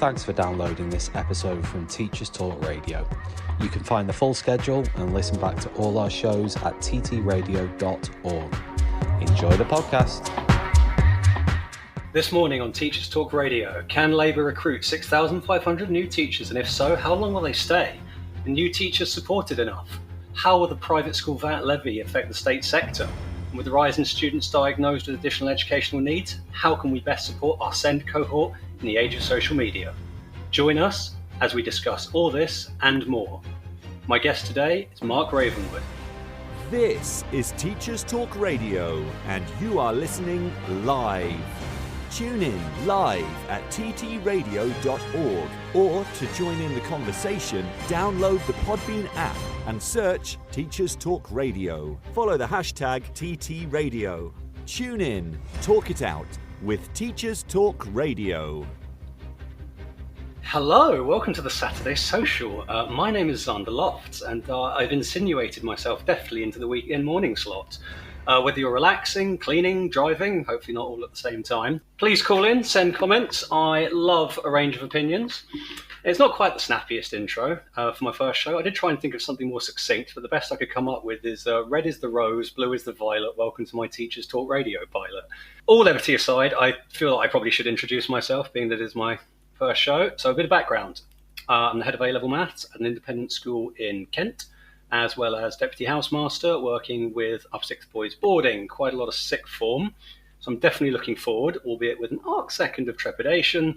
Thanks for downloading this episode from Teachers Talk Radio. You can find the full schedule and listen back to all our shows at ttradio.org. Enjoy the podcast. This morning on Teachers Talk Radio, can Labour recruit 6,500 new teachers, and if so, how long will they stay? Are new teachers supported enough? How will the private school VAT levy affect the state sector? And with the rise in students diagnosed with additional educational needs, how can we best support our SEND cohort in the age of social media? Join us as we discuss all this and more. My guest today is Mark Ravenwood. This is Teachers Talk Radio, and you are listening live. Tune in live at ttradio.org, or to join in the conversation, download the Podbean app and search Teachers Talk Radio. Follow the hashtag TTRadio. Tune in, talk it out with Teachers Talk Radio. Hello, welcome to the Saturday Social. My name is Xander Lofts, and I've insinuated myself deftly into the weekend morning slot. Whether you're relaxing, cleaning, driving, hopefully not all at the same time, please call in, send comments. I love a range of opinions. It's not quite the snappiest intro for my first show. I did try and think of something more succinct, but the best I could come up with is red is the rose, blue is the violet, welcome to my Teachers Talk Radio pilot. All levity aside, I feel like I probably should introduce myself, being that it is my first show. So a bit of background. I'm the head of A-level maths at an independent school in Kent, as well as deputy housemaster working with upper sixth boys boarding, quite a lot of sixth form. So I'm definitely looking forward, albeit with an arc second of trepidation,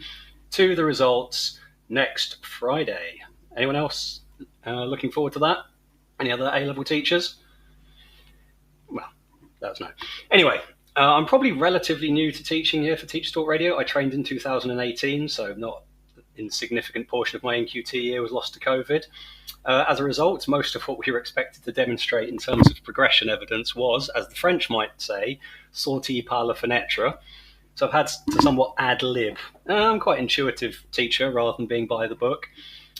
to the results next Friday. Anyone else looking forward to that? Any other A-level teachers? Well, that's no. Anyway, I'm probably relatively new to teaching here for Teachers Talk Radio. I trained in 2018, so not an insignificant portion of my NQT year was lost to COVID. As a result, most of what we were expected to demonstrate in terms of progression evidence was, as the French might say, sorti par la fenêtre. So I've had to somewhat ad-lib. I'm quite an intuitive teacher rather than being by the book.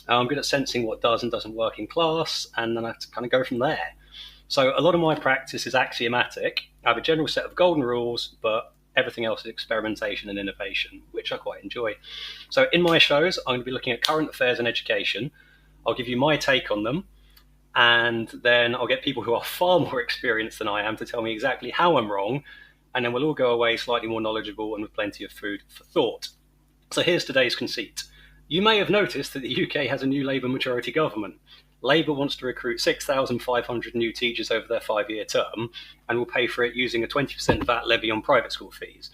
I'm good at sensing what does and doesn't work in class, and then I have to kind of go from there. So a lot of my practice is axiomatic. I have a general set of golden rules, but everything else is experimentation and innovation, which I quite enjoy. So in my shows, I'm going to be looking at current affairs in education. I'll give you my take on them, and then I'll get people who are far more experienced than I am to tell me exactly how I'm wrong, and then we'll all go away slightly more knowledgeable and with plenty of food for thought. So here's today's conceit. You may have noticed that the UK has a new Labour majority government. Labour wants to recruit 6,500 new teachers over their 5-year term, and will pay for it using a 20% VAT levy on private school fees.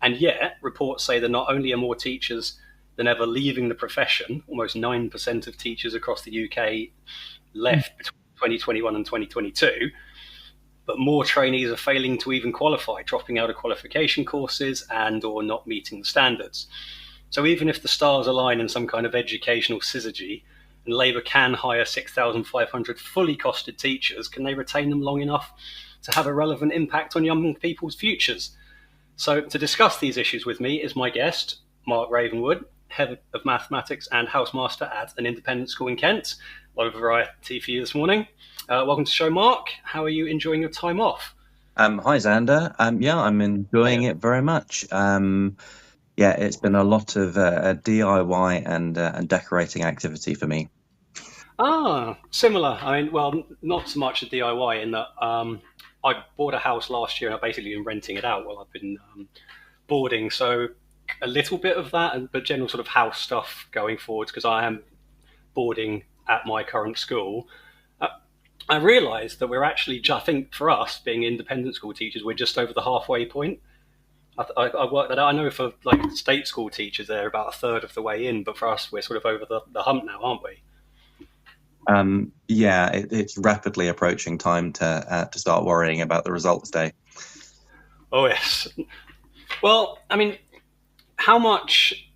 And yet, reports say that not only are more teachers than ever leaving the profession, almost 9% of teachers across the UK left between 2021 and 2022, but more trainees are failing to even qualify, dropping out of qualification courses and or not meeting the standards. So even if the stars align in some kind of educational syzygy, and Labour can hire 6,500 fully costed teachers, can they retain them long enough to have a relevant impact on young people's futures? So to discuss these issues with me is my guest, Mark Ravenwood, head of mathematics and housemaster at an independent school in Kent. A lot of variety for you this morning. Welcome to the show, Mark. How are you enjoying your time off? Hi, Xander. I'm enjoying it very much. It's been a lot of DIY and decorating activity for me. Similar. I mean, well, not so much a DIY in that I bought a house last year and I've basically been renting it out while I've been boarding. So a little bit of that, but general sort of house stuff going forwards, because I am boarding at my current school. I realised that we're actually, I think for us being independent school teachers, we're just over the halfway point. I worked that out. I know for like state school teachers, they're about a third of the way in, but for us, we're sort of over the hump now, aren't we? It's rapidly approaching time to start worrying about the results day. Oh, yes. Well, I mean, how much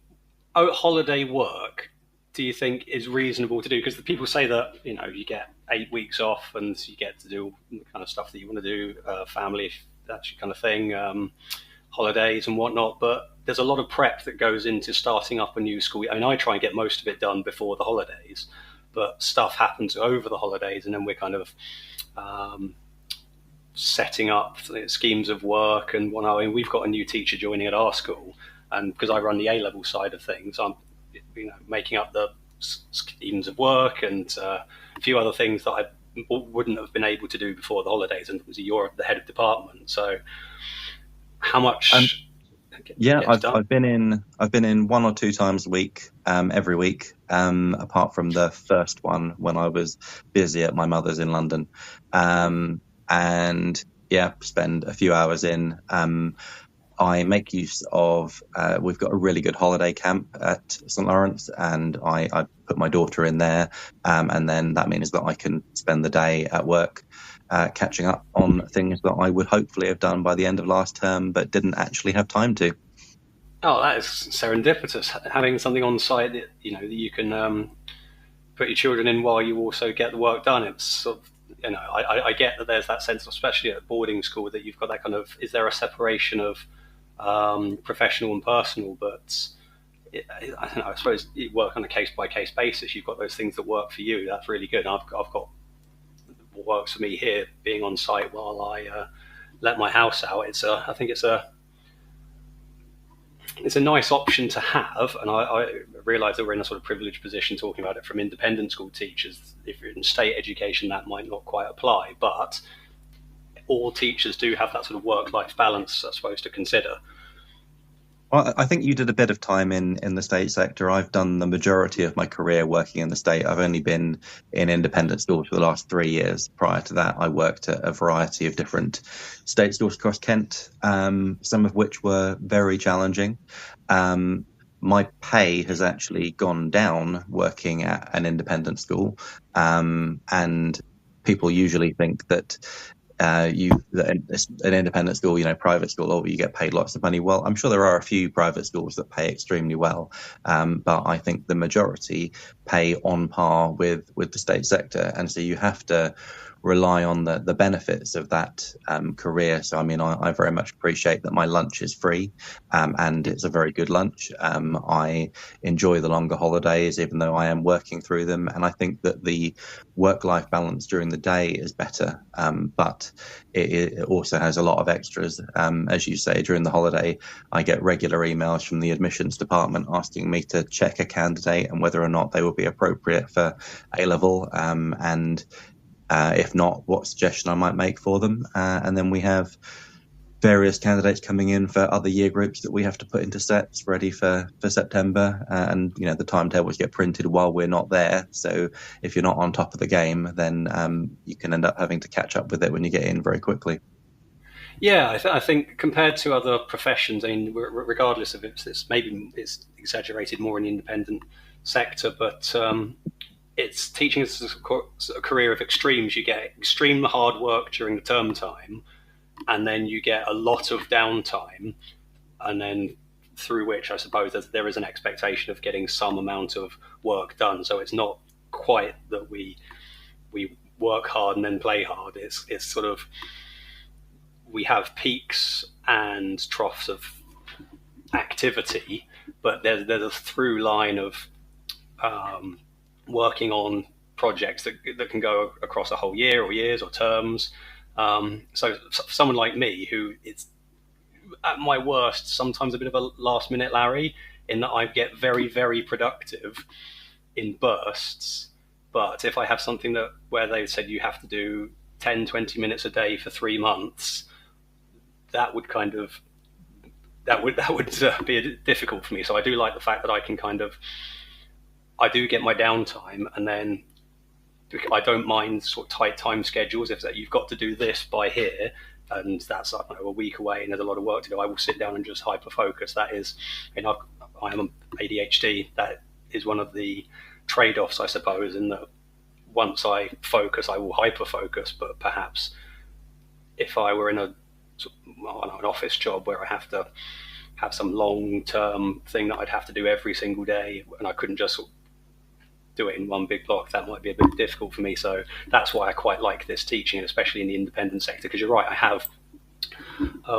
holiday work do you think is reasonable to do? Because the people say that, you get 8 weeks off and you get to do the kind of stuff that you want to do, family, that kind of thing, holidays and whatnot. But there's a lot of prep that goes into starting up a new school. I mean, I try and get most of it done before the holidays, but stuff happens over the holidays, and then we're kind of setting up schemes of work and whatnot. I mean, we've got a new teacher joining at our school, and because I run the A-level side of things, I'm making up the schemes of work and a few other things that I wouldn't have been able to do before the holidays. And you're the head of department, so how much? Yeah, I've been in one or two times a week, every week, apart from the first one when I was busy at my mother's in London, and yeah, spend a few hours in. I make use of, we've got a really good holiday camp at St. Lawrence, and I put my daughter in there, and then that means that I can spend the day at work catching up on things that I would hopefully have done by the end of last term, but didn't actually have time to. Oh, that is serendipitous. Having something on site that that you can put your children in while you also get the work done. It's sort of, I get that there's that sense, especially at boarding school, that you've got that kind of, is there a separation of professional and personal? But I don't know, I suppose you work on a case by case basis. You've got those things that work for you. That's really good. I've got what works for me here, being on site while I let my house out. I think it's a nice option to have, and I realise that we're in a sort of privileged position talking about it from independent school teachers. If you're in state education, that might not quite apply, but all teachers do have that sort of work-life balance, I suppose, to consider. Well, I think you did a bit of time in the state sector. I've done the majority of my career working in the state. I've only been in independent schools for the last 3 years. Prior to that, I worked at a variety of different state schools across Kent, some of which were very challenging. My pay has actually gone down working at an independent school, and people usually think that an independent school, private school, you get paid lots of money. Well, I'm sure there are a few private schools that pay extremely well, but I think the majority pay on par with the state sector, and so you have to rely on the benefits of that career. So, I mean, I very much appreciate that my lunch is free, and it's a very good lunch. I enjoy the longer holidays, even though I am working through them, and I think that the work-life balance during the day is better, but it also has a lot of extras. As you say, during the holiday, I get regular emails from the admissions department asking me to check a candidate and whether or not they will be appropriate for A-level, and if not, what suggestion I might make for them. And then we have various candidates coming in for other year groups that we have to put into sets ready for September. And, the timetables get printed while we're not there. So if you're not on top of the game, then you can end up having to catch up with it when you get in very quickly. Yeah, I think compared to other professions, I mean, regardless of maybe it's exaggerated more in the independent sector, but it's teaching is a career of extremes. You get extreme hard work during the term time, and then you get a lot of downtime, and then through which I suppose there is an expectation of getting some amount of work done. So it's not quite that we work hard and then play hard. It's sort of, we have peaks and troughs of activity, but there's a through line of working on projects that can go across a whole year or years or terms. So someone like me, who it's at my worst sometimes a bit of a last minute Larry, in that I get very, very productive in bursts. But if I have something where they said you have to do 10, 20 minutes a day for 3 months, that would be difficult for me. So I do like the fact that I do get my downtime, and then I don't mind sort of tight time schedules. If you've got to do this by here, and that's a week away and there's a lot of work to do, I will sit down and just hyper focus. That is, I am ADHD. That is one of the trade-offs, I suppose, in that once I focus, I will hyper focus. But perhaps if I were in an office job where I have to have some long-term thing that I'd have to do every single day, and I couldn't just sort of do it in one big block, that might be a bit difficult for me. So that's why I quite like this teaching, especially in the independent sector, because you're right, I have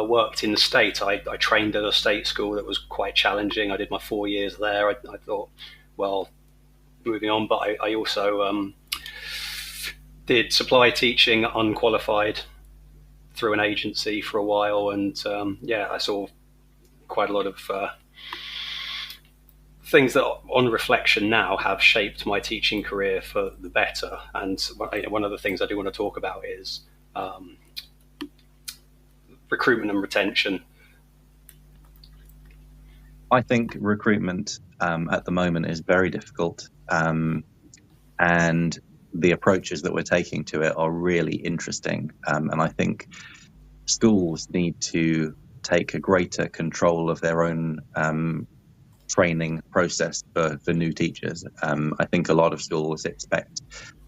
worked in the state. I trained at a state school that was quite challenging. I did my 4 years there. I thought, well, moving on, but I also did supply teaching unqualified through an agency for a while, and I saw quite a lot of things that, on reflection now, have shaped my teaching career for the better. And one of the things I do want to talk about is recruitment and retention. I think recruitment at the moment is very difficult, and the approaches that we're taking to it are really interesting. And I think schools need to take a greater control of their own training process for new teachers. I think a lot of schools expect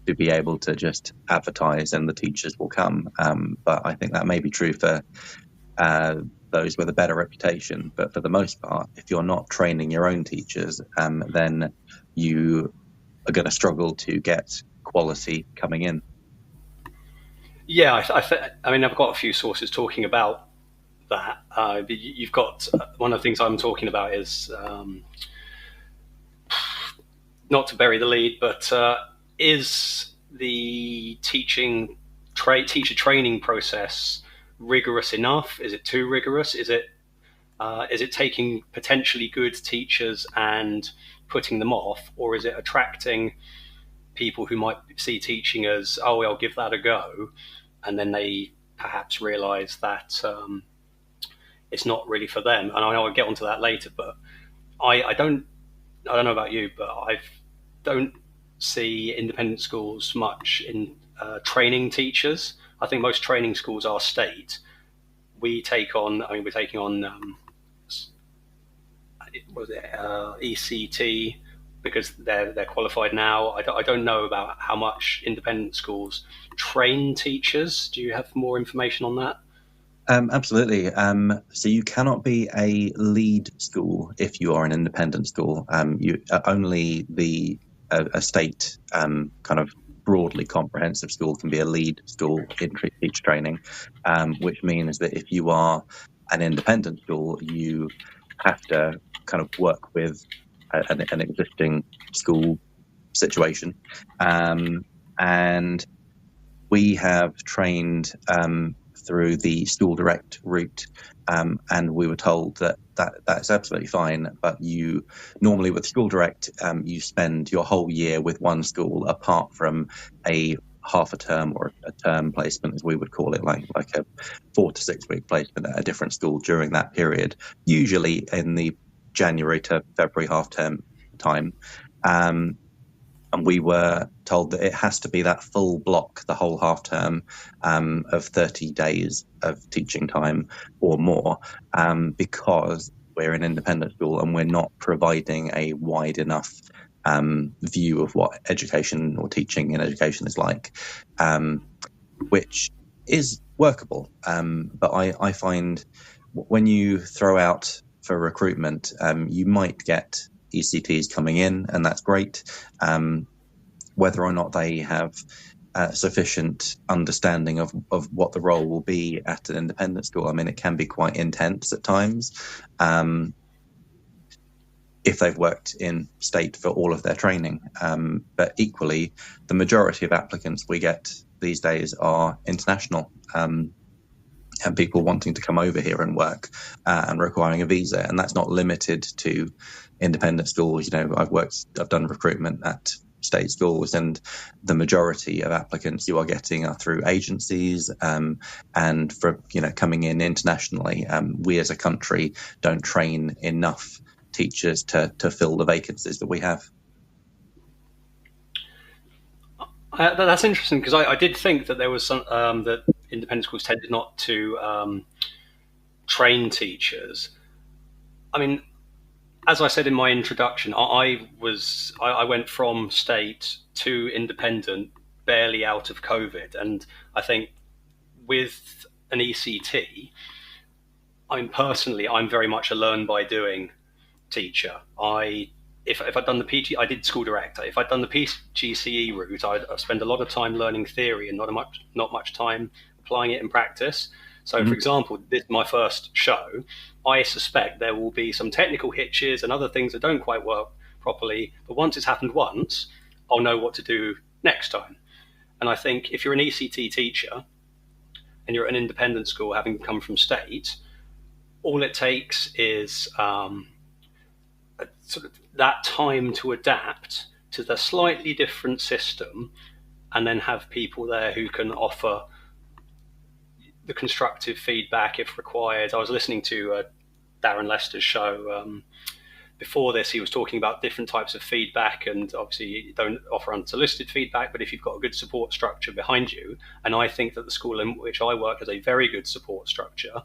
to be able to just advertise and the teachers will come. But I think that may be true for those with a better reputation. But for the most part, if you're not training your own teachers, then you are going to struggle to get quality coming in. Yeah, I mean, I've got a few sources talking about that. You've got one of the things I'm talking about is not to bury the lead, but is the teacher training process rigorous enough? Is it too rigorous? Is it taking potentially good teachers and putting them off, or is it attracting people who might see teaching as, oh, I'll give that a go, and then they perhaps realise that it's not really for them? And I know I'll get onto that later, but I don't know about you, but I don't see independent schools much in training teachers. I think most training schools are state. We're taking on ECT because they're qualified now. I don't know about how much independent schools train teachers. Do you have more information on that? Absolutely. So you cannot be a lead school if you are an independent school. You only a state kind of broadly comprehensive school can be a lead school in teacher training, which means that if you are an independent school, you have to kind of work with an existing school situation. And we have trained through the school direct route, and we were told that's absolutely fine, but you normally with school direct you spend your whole year with one school, apart from a half a term or a term placement, as we would call it, like a 4 to 6 week placement at a different school during that period, usually in the January to February half term time. And we were told that it has to be that full block, the whole half term of 30 days of teaching time or more, because we're an independent school and we're not providing a wide enough view of what education or teaching in education is like, which is workable. But I find when you throw out for recruitment, you might get ECTs coming in, and that's great. Whether or not they have sufficient understanding of what the role will be at an independent school, I mean, it can be quite intense at times. If they've worked in state for all of their training. But equally, the majority of applicants we get these days are international, and people wanting to come over here and work and requiring a visa. And that's not limited to independent schools. You know, I've done recruitment at state schools, and the majority of applicants you are getting are through agencies, and for, you know, coming in internationally. We as a country don't train enough teachers to fill the vacancies that we have. That's interesting, because I did think that there was some that independent schools tended not to train teachers. I mean, as I said in my introduction, I went from state to independent barely out of COVID, and I think with an ECT, I'm very much a learn by doing teacher. If I'd done the PG, I did school direct. If I'd done the PGCE route, I'd spend a lot of time learning theory and not much time applying it in practice. So, for example, this is my first show. I suspect there will be some technical hitches and other things that don't quite work properly. But once it's happened once, I'll know what to do next time. And I think if you're an ECT teacher and you're at an independent school, having come from state, all it takes is a sort of that time to adapt to the slightly different system, and then have people there who can offer the constructive feedback if required. I was listening to Darren Lester's show before this. He was talking about different types of feedback, and obviously you don't offer unsolicited feedback, but if you've got a good support structure behind you, and I think that the school in which I work has a very good support structure.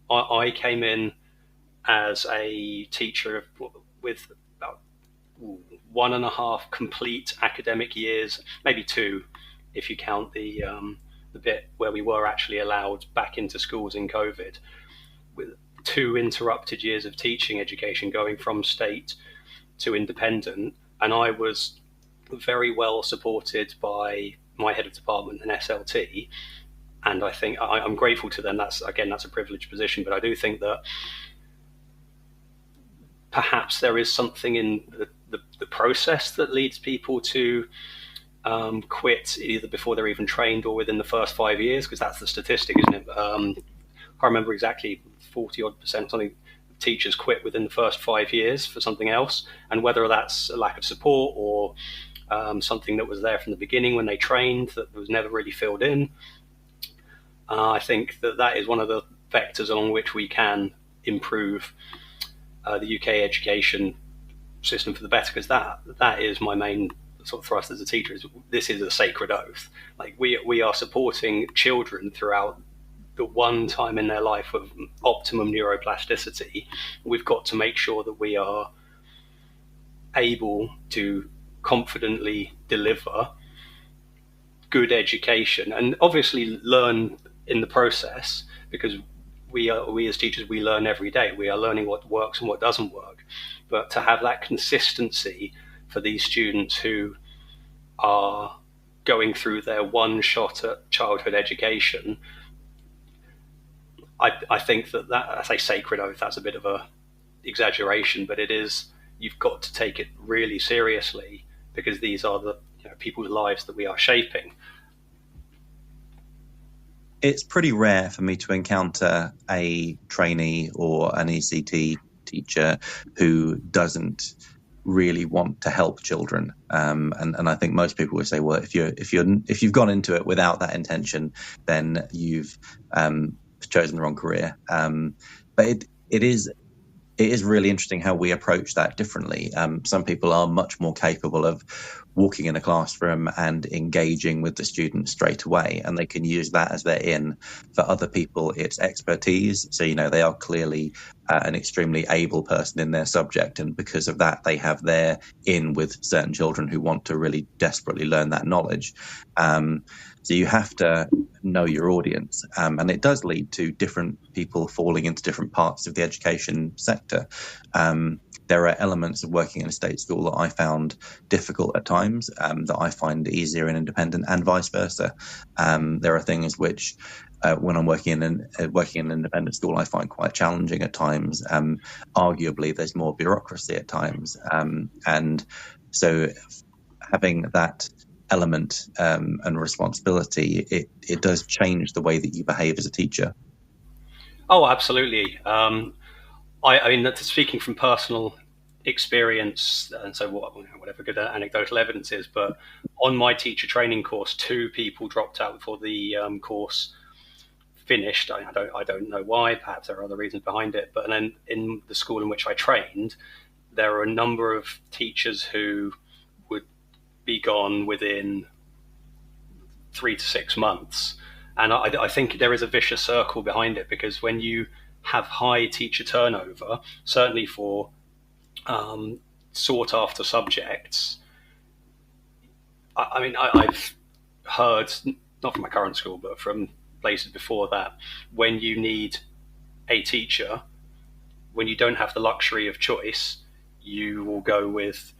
I came in as a teacher with about 1.5 complete academic years, maybe 2 if you count the bit where we were actually allowed back into schools in COVID, with 2 interrupted years of teaching education going from state to independent. And I was very well supported by my head of department and SLT. And I think I'm grateful to them. That's a privileged position, but I do think that perhaps there is something in the process that leads people to quit either before they're even trained or within the first 5 years, because that's the statistic, isn't it? I can't remember exactly, 40% something of teachers quit within the first 5 years for something else, and whether that's a lack of support or something that was there from the beginning when they trained that was never really filled in. I think that is one of the vectors along which we can improve the UK education system for the better, because that is my main sort of thrust as a teacher. This is a sacred oath. Like we are supporting children throughout the one time in their life of optimum neuroplasticity. We've got to make sure that we are able to confidently deliver good education, and obviously learn in the process, because we as teachers, we learn every day. We are learning what works and what doesn't work. But to have that consistency for these students who are going through their one shot at childhood education, I think that I say sacred oath, that's a bit of a exaggeration, but it is, you've got to take it really seriously, because these are the people's lives that we are shaping. It's pretty rare for me to encounter a trainee or an ECT teacher who doesn't really want to help children, and I think most people would say, well, if you've gone into it without that intention, then you've chosen the wrong career. But it is really interesting how we approach that differently. Some people are much more capable of walking in a classroom and engaging with the students straight away, and they can use that as their in. For other people, it's expertise. So, they are clearly an extremely able person in their subject, and because of that, they have their in with certain children who want to really desperately learn that knowledge. So you have to know your audience, and it does lead to different people falling into different parts of the education sector. There are elements of working in a state school that I found difficult at times, that I find easier in independent, and vice versa. There are things which, when I'm working in an independent school, I find quite challenging at times. Arguably, there's more bureaucracy at times, and so having that element and responsibility, it does change the way that you behave as a teacher. Oh, absolutely. I mean, speaking from personal experience, and so whatever good anecdotal evidence is, but on my teacher training course, 2 people dropped out before the course finished. I don't know why. Perhaps there are other reasons behind it. But then in the school in which I trained, there are a number of teachers who would be gone within 3 to 6 months. And I think there is a vicious circle behind it, because when you have high teacher turnover, certainly for sought after subjects, I mean, I've heard, not from my current school, but from places before that, when you need a teacher, when you don't have the luxury of choice, you will go with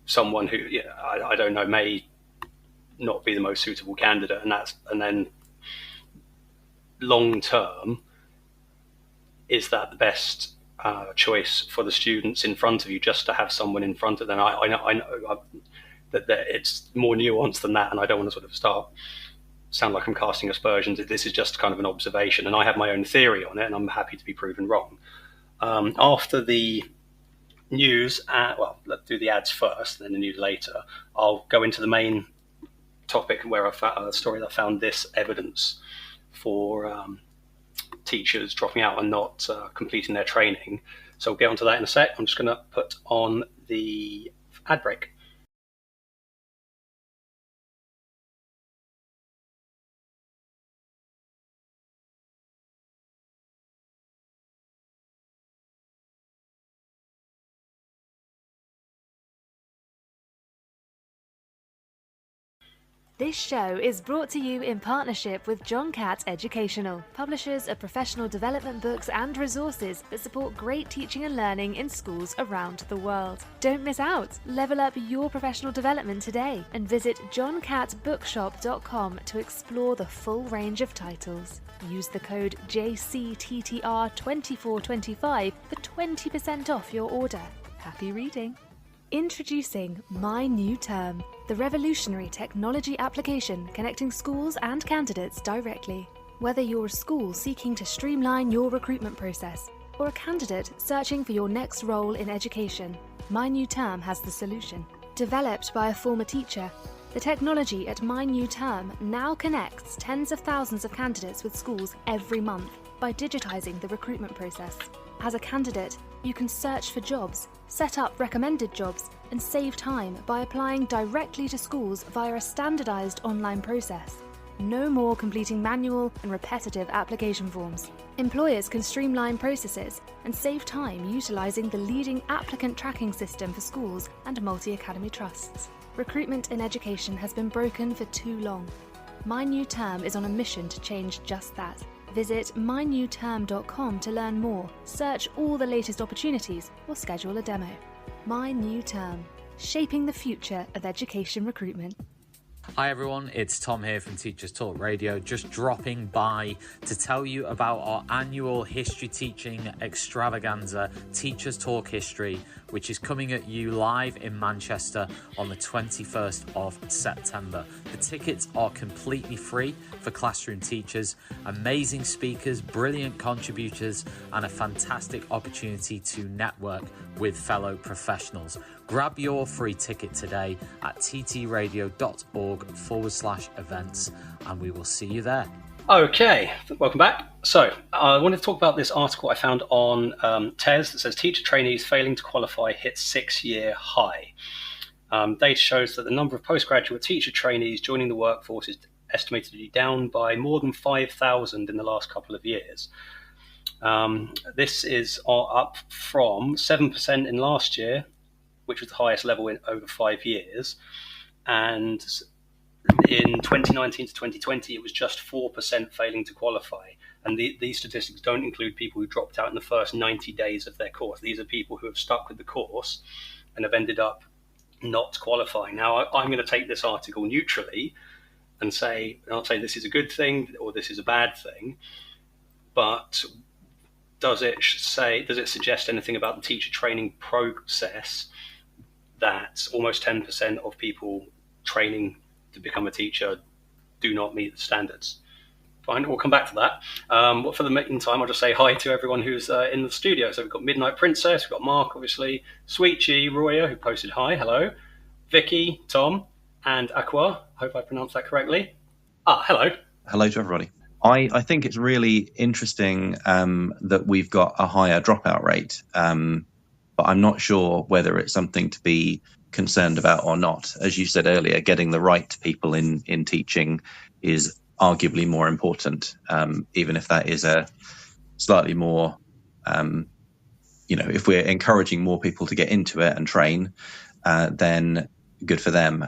someone who, I don't know, may not be the most suitable candidate, and then long term, is that the best choice for the students in front of you, just to have someone in front of them? I know that it's more nuanced than that, and I don't want to sort of sound like I'm casting aspersions. This is just kind of an observation, and I have my own theory on it, and I'm happy to be proven wrong. After the news, let's do the ads first, then the news later. I'll go into the main topic where I found a story that found this evidence for teachers dropping out and not completing their training. So we'll get onto that in a sec. I'm just going to put on the ad break. This show is brought to you in partnership with John Catt Educational, publishers of professional development books and resources that support great teaching and learning in schools around the world. Don't miss out. Level up your professional development today and visit johncattbookshop.com to explore the full range of titles. Use the code JCTTR2425 for 20% off your order. Happy reading. Introducing My New Term, the revolutionary technology application connecting schools and candidates directly. Whether you're a school seeking to streamline your recruitment process or a candidate searching for your next role in education, My New Term has the solution. Developed by a former teacher, the technology at My New Term now connects tens of thousands of candidates with schools every month by digitizing the recruitment process. As a candidate, you can search for jobs, set up recommended jobs, and save time by applying directly to schools via a standardized online process. No more completing manual and repetitive application forms. Employers can streamline processes and save time utilizing the leading applicant tracking system for schools and multi-academy trusts. Recruitment in education has been broken for too long. My New Term is on a mission to change just that. Visit mynewterm.com to learn more, search all the latest opportunities, or schedule a demo. My New Term, shaping the future of education recruitment. Hi everyone, it's Tom here from Teachers Talk Radio, just dropping by to tell you about our annual history teaching extravaganza, Teachers Talk History, which is coming at you live in Manchester on the 21st of September. The tickets are completely free for classroom teachers, amazing speakers, brilliant contributors, and a fantastic opportunity to network with fellow professionals. Grab your free ticket today at ttradio.org/events, and we will see you there. Okay, welcome back. So I wanted to talk about this article I found on TES that says teacher trainees failing to qualify hits 6-year high. Data shows that the number of postgraduate teacher trainees joining the workforce is estimated to be down by more than 5,000 in the last couple of years. This is up from 7% in last year, which was the highest level in over 5 years. And in 2019 to 2020, it was just 4% failing to qualify. And these statistics don't include people who dropped out in the first 90 days of their course. These are people who have stuck with the course and have ended up not qualifying. Now, I'm going to take this article neutrally and I'll say this is a good thing or this is a bad thing, but does it suggest anything about the teacher training process that almost 10% of people training to become a teacher do not meet the standards? Fine, we'll come back to that. But for the meantime, I'll just say hi to everyone who's in the studio. So we've got Midnight Princess, we've got Mark, obviously, Sweet G, Roya, who posted hi, hello, Vicky, Tom, and Aqua. Hope I pronounced that correctly. Hello. Hello to everybody. I think it's really interesting that we've got a higher dropout rate, but I'm not sure whether it's something to be concerned about or not. As you said earlier, getting the right people in teaching is arguably more important, even if that is a slightly more, if we're encouraging more people to get into it and train, then good for them.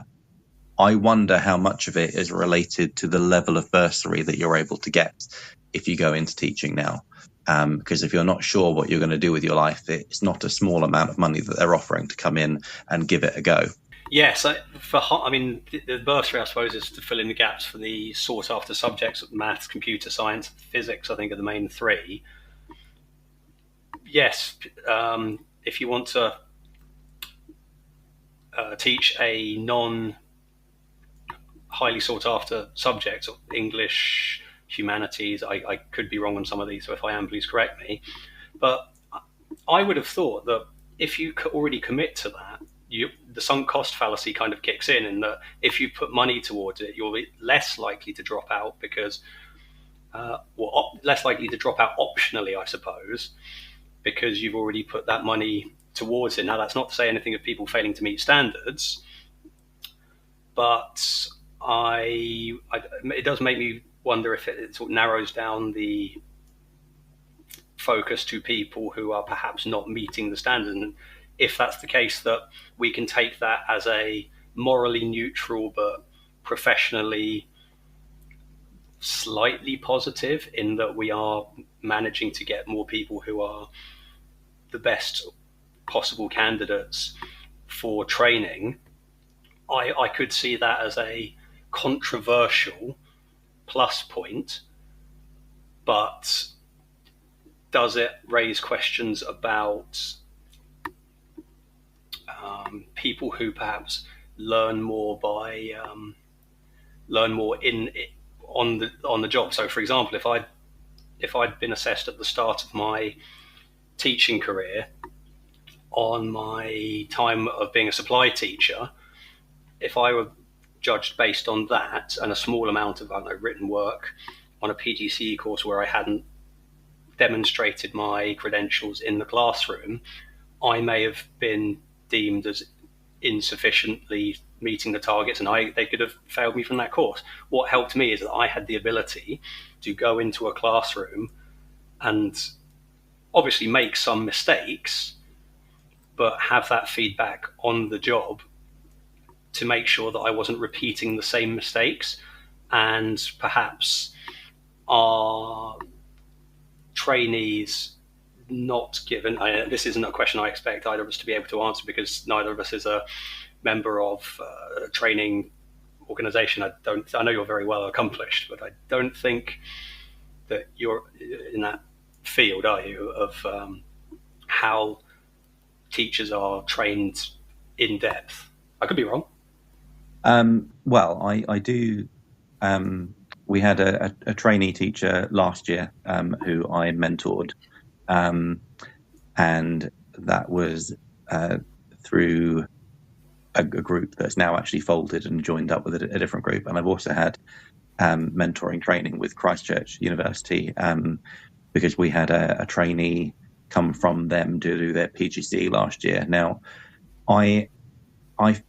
I wonder how much of it is related to the level of bursary that you're able to get if you go into teaching now. Because if you're not sure what you're going to do with your life, it's not a small amount of money that they're offering to come in and give it a go. Yes, the bursary, I suppose, is to fill in the gaps for the sought-after subjects of maths, computer science, physics, I think, are the main three. Yes, if you want to teach a non-highly sought-after subject, English, humanities, I could be wrong on some of these, so if I am, please correct me. But I would have thought that if you already commit to that, the sunk cost fallacy kind of kicks in that if you put money towards it, you're less likely to drop out because, less likely to drop out optionally, I suppose, because you've already put that money towards it. Now, that's not to say anything of people failing to meet standards, but it does make me wonder if it sort of narrows down the focus to people who are perhaps not meeting the standard. And if that's the case, that we can take that as a morally neutral but professionally slightly positive, in that we are managing to get more people who are the best possible candidates for training. I could see that as a controversial plus point, but does it raise questions about people who perhaps learn more on the job? So, for example, if I'd been assessed at the start of my teaching career on my time of being a supply teacher, if I were judged based on that and a small amount of written work on a PGCE course where I hadn't demonstrated my credentials in the classroom, I may have been deemed as insufficiently meeting the targets, and they could have failed me from that course. What helped me is that I had the ability to go into a classroom and obviously make some mistakes, but have that feedback on the job to make sure that I wasn't repeating the same mistakes. And perhaps our trainees not given, this isn't a question I expect either of us to be able to answer, because neither of us is a member of a training organization. I know you're very well accomplished, but I don't think that you're in that field, are you, of how teachers are trained in depth? I could be wrong. Well, I do. We had a trainee teacher last year who I mentored, and that was through a group that's now actually folded and joined up with a different group. And I've also had mentoring training with Christchurch University, because we had a trainee come from them to do their PGCE last year. Now, I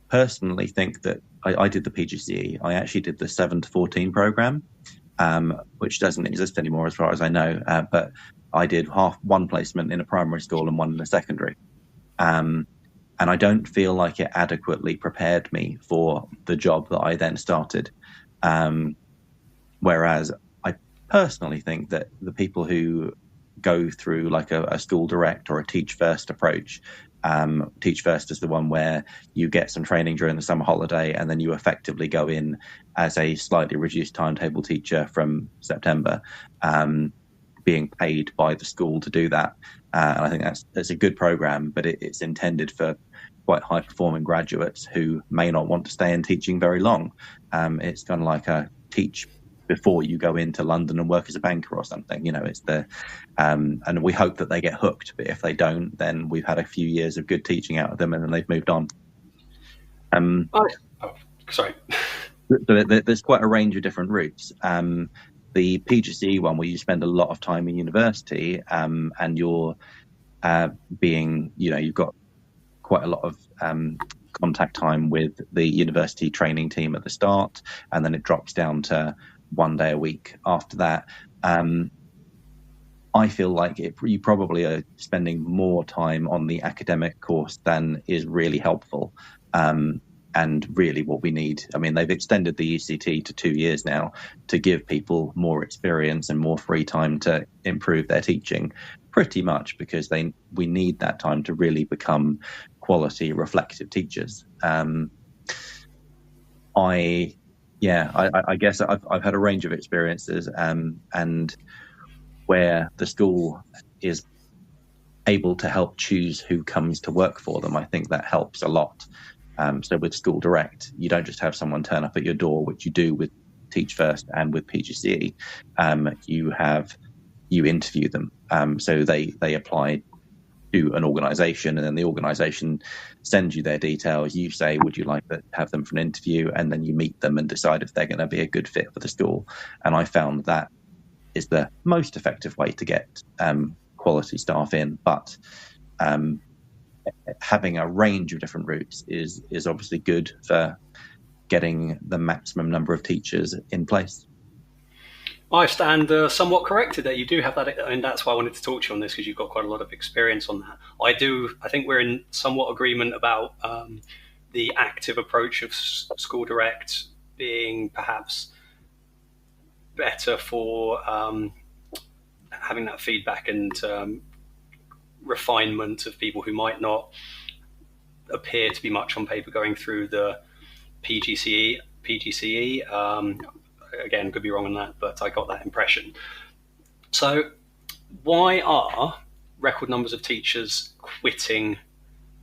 personally think that I did the PGCE. I actually did the 7 to 14 program, which doesn't exist anymore as far as I know. But I did one placement in a primary school and one in a secondary. And I don't feel like it adequately prepared me for the job that I then started. Whereas I personally think that the people who go through like a school direct or a teach first approach, teach first is the one where you get some training during the summer holiday and then you effectively go in as a slightly reduced timetable teacher from September, being paid by the school to do that. And I think that's a good program, but it's intended for quite high performing graduates who may not want to stay in teaching very long. It's kind of like a teach before you go into London and work as a banker or something. It's and we hope that they get hooked, but if they don't, then we've had a few years of good teaching out of them and then they've moved on. Sorry. So there's quite a range of different routes. The PGCE one, where you spend a lot of time in university, and you're being, you've got quite a lot of contact time with the university training team at the start, and then it drops down to 1 day a week after that. I feel like you probably are spending more time on the academic course than is really helpful. And really what we need, they've extended the ECT to 2 years now to give people more experience and more free time to improve their teaching, pretty much because we need that time to really become quality reflective teachers. I guess I've had a range of experiences, and where the school is able to help choose who comes to work for them, I think that helps a lot. So with School Direct, you don't just have someone turn up at your door, which you do with Teach First and with PGCE. You interview them. So they apply to an organisation, and then the organisation sends you their details. You say, would you like to have them for an interview? And then you meet them and decide if they're going to be a good fit for the school. And I found that is the most effective way to get quality staff in. But having a range of different routes is obviously good for getting the maximum number of teachers in place. I stand somewhat corrected that you do have that, and that's why I wanted to talk to you on this, because you've got quite a lot of experience on that. I think we're in somewhat agreement about the active approach of School Direct being perhaps better for having that feedback and refinement of people who might not appear to be much on paper going through the PGCE. Again, could be wrong on that, but I got that impression. So why are record numbers of teachers quitting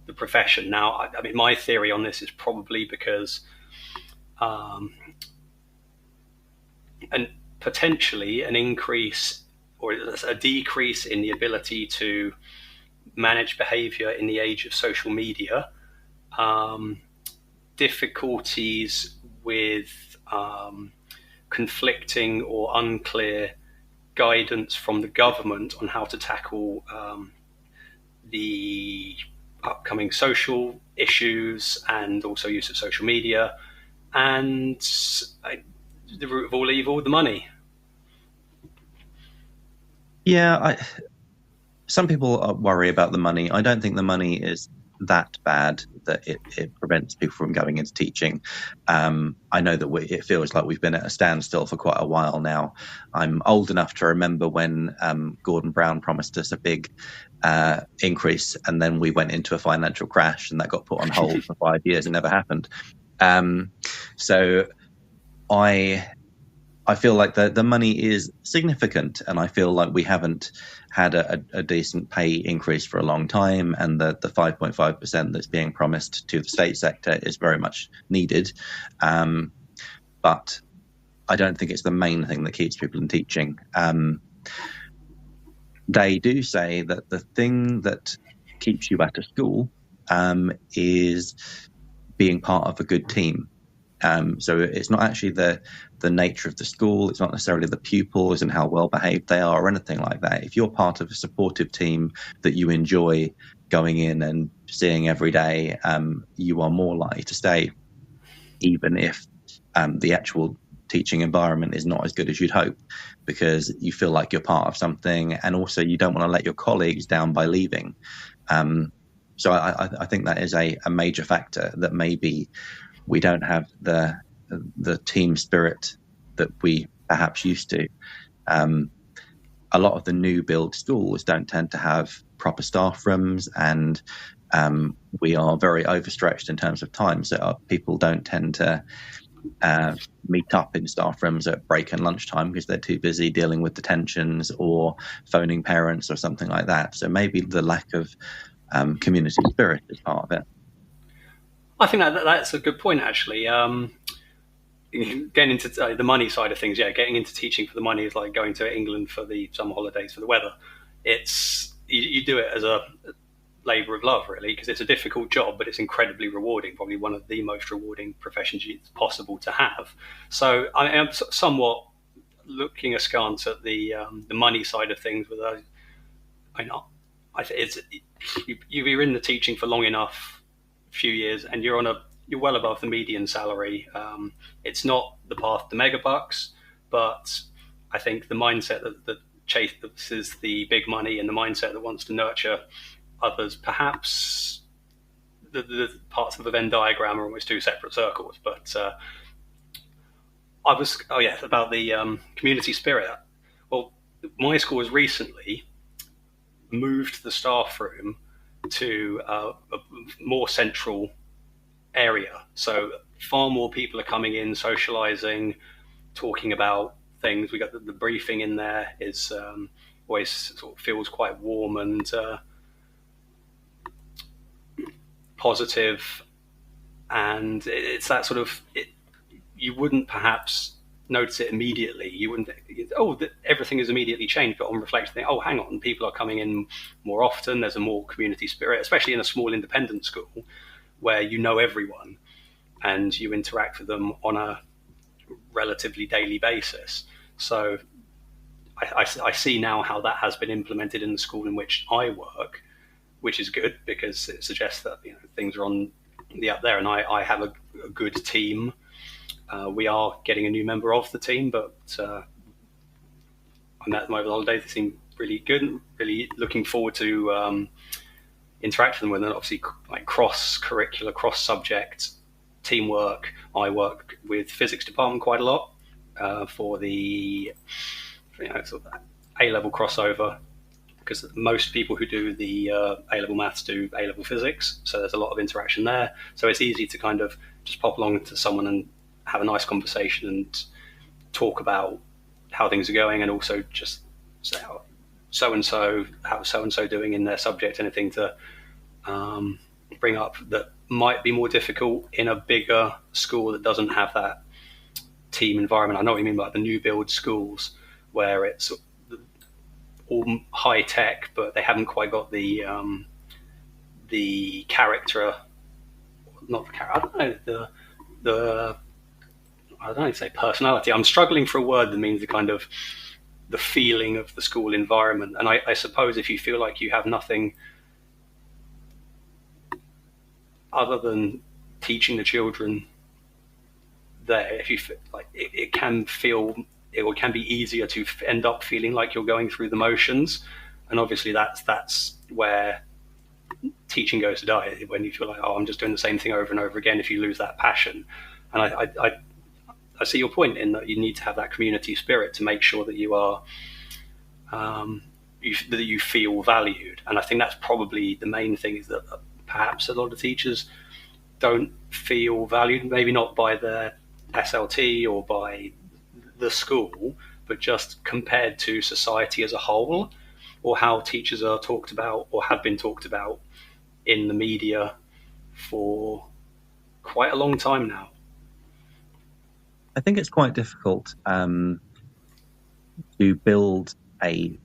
the profession? Now, I mean, my theory on this is probably because and potentially an increase or a decrease in the ability to manage behavior in the age of social media, difficulties with conflicting or unclear guidance from the government on how to tackle the upcoming social issues, and also use of social media, and the root of all evil, the money. Yeah, some people worry about the money. I don't think the money is that bad that it prevents people from going into teaching. I know that it feels like we've been at a standstill for quite a while now. I'm old enough to remember when Gordon Brown promised us a big increase, and then we went into a financial crash, and that got put on hold for 5 years and never happened. So I feel like the money is significant, and I feel like we haven't had a decent pay increase for a long time, and the 5.5% that's being promised to the state sector is very much needed. But I don't think it's the main thing that keeps people in teaching. They do say that the thing that keeps you at a school is being part of a good team. So it's not actually the nature of the school. It's not necessarily the pupils and how well behaved they are or anything like that. If you're part of a supportive team that you enjoy going in and seeing every day, you are more likely to stay, even if the actual teaching environment is not as good as you'd hope, because you feel like you're part of something, and also you don't want to let your colleagues down by leaving. So I think that is a major factor, that maybe we don't have the team spirit that we perhaps used to. A lot of the new build schools don't tend to have proper staff rooms, and we are very overstretched in terms of time. So people don't tend to meet up in staff rooms at break and lunchtime because they're too busy dealing with detentions or phoning parents or something like that. So maybe the lack of community spirit is part of it. I think that's a good point, actually. Getting into the money side of things, getting into teaching for the money is like going to England for the summer holidays for the weather. It's you do it as a labour of love, really, because it's a difficult job, but it's incredibly rewarding. Probably one of the most rewarding professions it's possible to have. So I am somewhat looking askance at the money side of things. With you're in the teaching for long enough. Few years, and you're well above the median salary. It's not the path to mega bucks, but I think the mindset that chases the big money, and the mindset that wants to nurture others, perhaps the parts of the Venn diagram are almost two separate circles. But about the community spirit. Well, my school has recently moved the staff room to a more central area, so far more people are coming in, socializing, talking about things. We got the briefing in there is always sort of feels quite warm and positive, and it's that sort of you wouldn't perhaps notice it immediately. You wouldn't, everything is immediately changed, but on reflection, think, oh, hang on, people are coming in more often. There's a more community spirit, especially in a small independent school where you know everyone and you interact with them on a relatively daily basis. So I see now how that has been implemented in the school in which I work, which is good because it suggests that things are on the up there, and I have a good team. We are getting a new member of the team, but I met them over the holidays. They seem really good. Really looking forward to interacting with them. Obviously, like cross-curricular, cross-subject teamwork. I work with physics department quite a lot for the sort of A-level crossover, because most people who do the A-level maths do A-level physics, so there's a lot of interaction there. So it's easy to kind of just pop along to someone and have a nice conversation and talk about how things are going, and also just say how so-and-so doing in their subject, anything to bring up that might be more difficult in a bigger school that doesn't have that team environment. I know what you mean by the new build schools, where it's all high tech, but they haven't quite got the character, not the character. I don't know the I don't know, say personality. I'm struggling for a word that means the kind of the feeling of the school environment. And I suppose if you feel like you have nothing other than teaching the children there, if you like, it can be easier to end up feeling like you're going through the motions. And obviously that's where teaching goes to die, when you feel like, oh, I'm just doing the same thing over and over again, if you lose that passion. And I see your point in that you need to have that community spirit to make sure that you are that you feel valued. And I think that's probably the main thing, is that perhaps a lot of teachers don't feel valued, maybe not by their SLT or by the school, but just compared to society as a whole, or how teachers are talked about or have been talked about in the media for quite a long time now. I think it's quite difficult to build a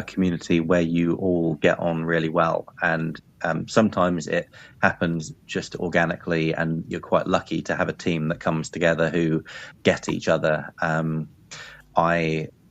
community where you all get on really well, and sometimes it happens just organically, and you're quite lucky to have a team that comes together who get each other.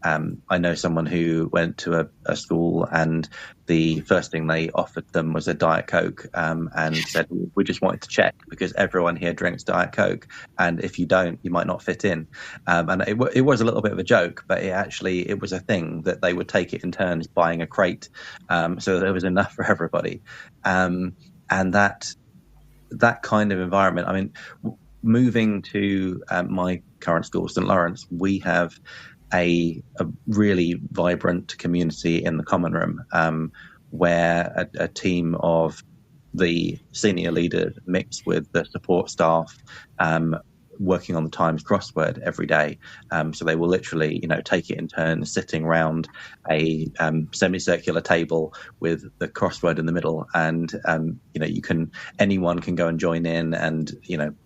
I know someone who went to a school, and the first thing they offered them was a Diet Coke, and said, we just wanted to check because everyone here drinks Diet Coke, and if you don't, you might not fit in. And it was a little bit of a joke, but it was a thing that they would take it in turns, buying a crate, so there was enough for everybody. And that kind of environment, I mean, moving to my current school, St Lawrence, we have a really vibrant community in the common room, where a team of the senior leaders mixed with the support staff working on the Times crossword every day. So they will literally, take it in turns, sitting around a semicircular table with the crossword in the middle, and anyone can go and join in and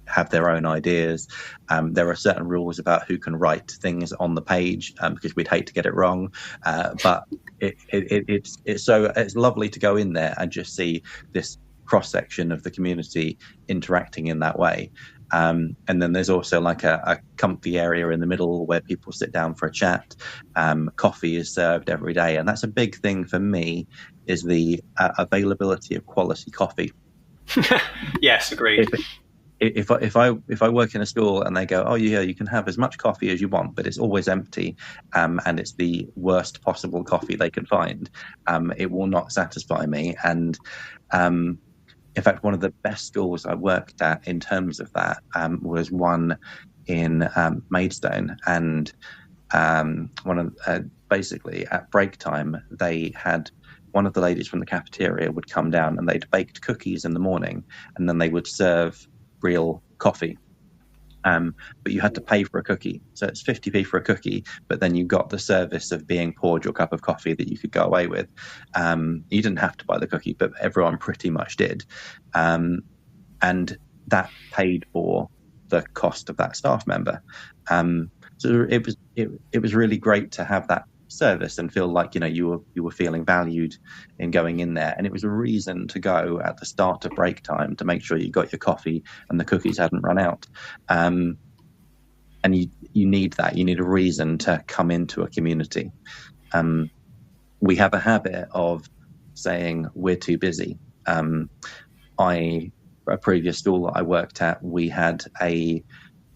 have their own ideas. There are certain rules about who can write things on the page, because we'd hate to get it wrong. But it's lovely to go in there and just see this cross section of the community interacting in that way. And then there's also like a comfy area in the middle where people sit down for a chat. Coffee is served every day, and that's a big thing for me, is the availability of quality coffee. Yes, agreed. If I work in a school and they go, oh yeah, you can have as much coffee as you want, but it's always empty, and it's the worst possible coffee they can find, it will not satisfy me. And in fact, one of the best schools I worked at in terms of that was one in Maidstone, and basically at break time they had one of the ladies from the cafeteria would come down, and they'd baked cookies in the morning, and then they would serve real coffee, but you had to pay for a cookie, so it's 50p for a cookie, but then you got the service of being poured your cup of coffee that you could go away with. You didn't have to buy the cookie, but everyone pretty much did, and that paid for the cost of that staff member. So it was really great to have that service and feel like, you know, you were feeling valued in going in there. And it was a reason to go at the start of break time to make sure you got your coffee and the cookies hadn't run out. And you need that. You need a reason to come into a community. We have a habit of saying we're too busy. A previous school that I worked at, we had an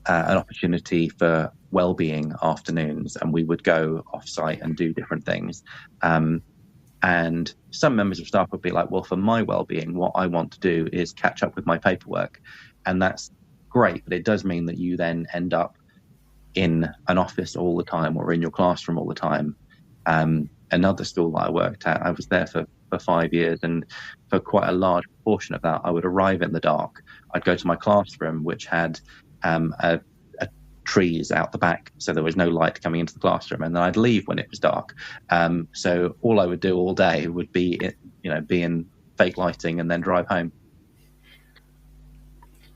opportunity for well-being afternoons, and we would go off-site and do different things. And some members of staff would be like, well, for my well-being, what I want to do is catch up with my paperwork. And that's great, but it does mean that you then end up in an office all the time or in your classroom all the time. Another school that I worked at, I was there for 5 years, and for quite a large portion of that, I would arrive in the dark. I'd go to my classroom, which had trees out the back, so there was no light coming into the classroom, and then I'd leave when it was dark. So all I would do all day would be in fake lighting and then drive home.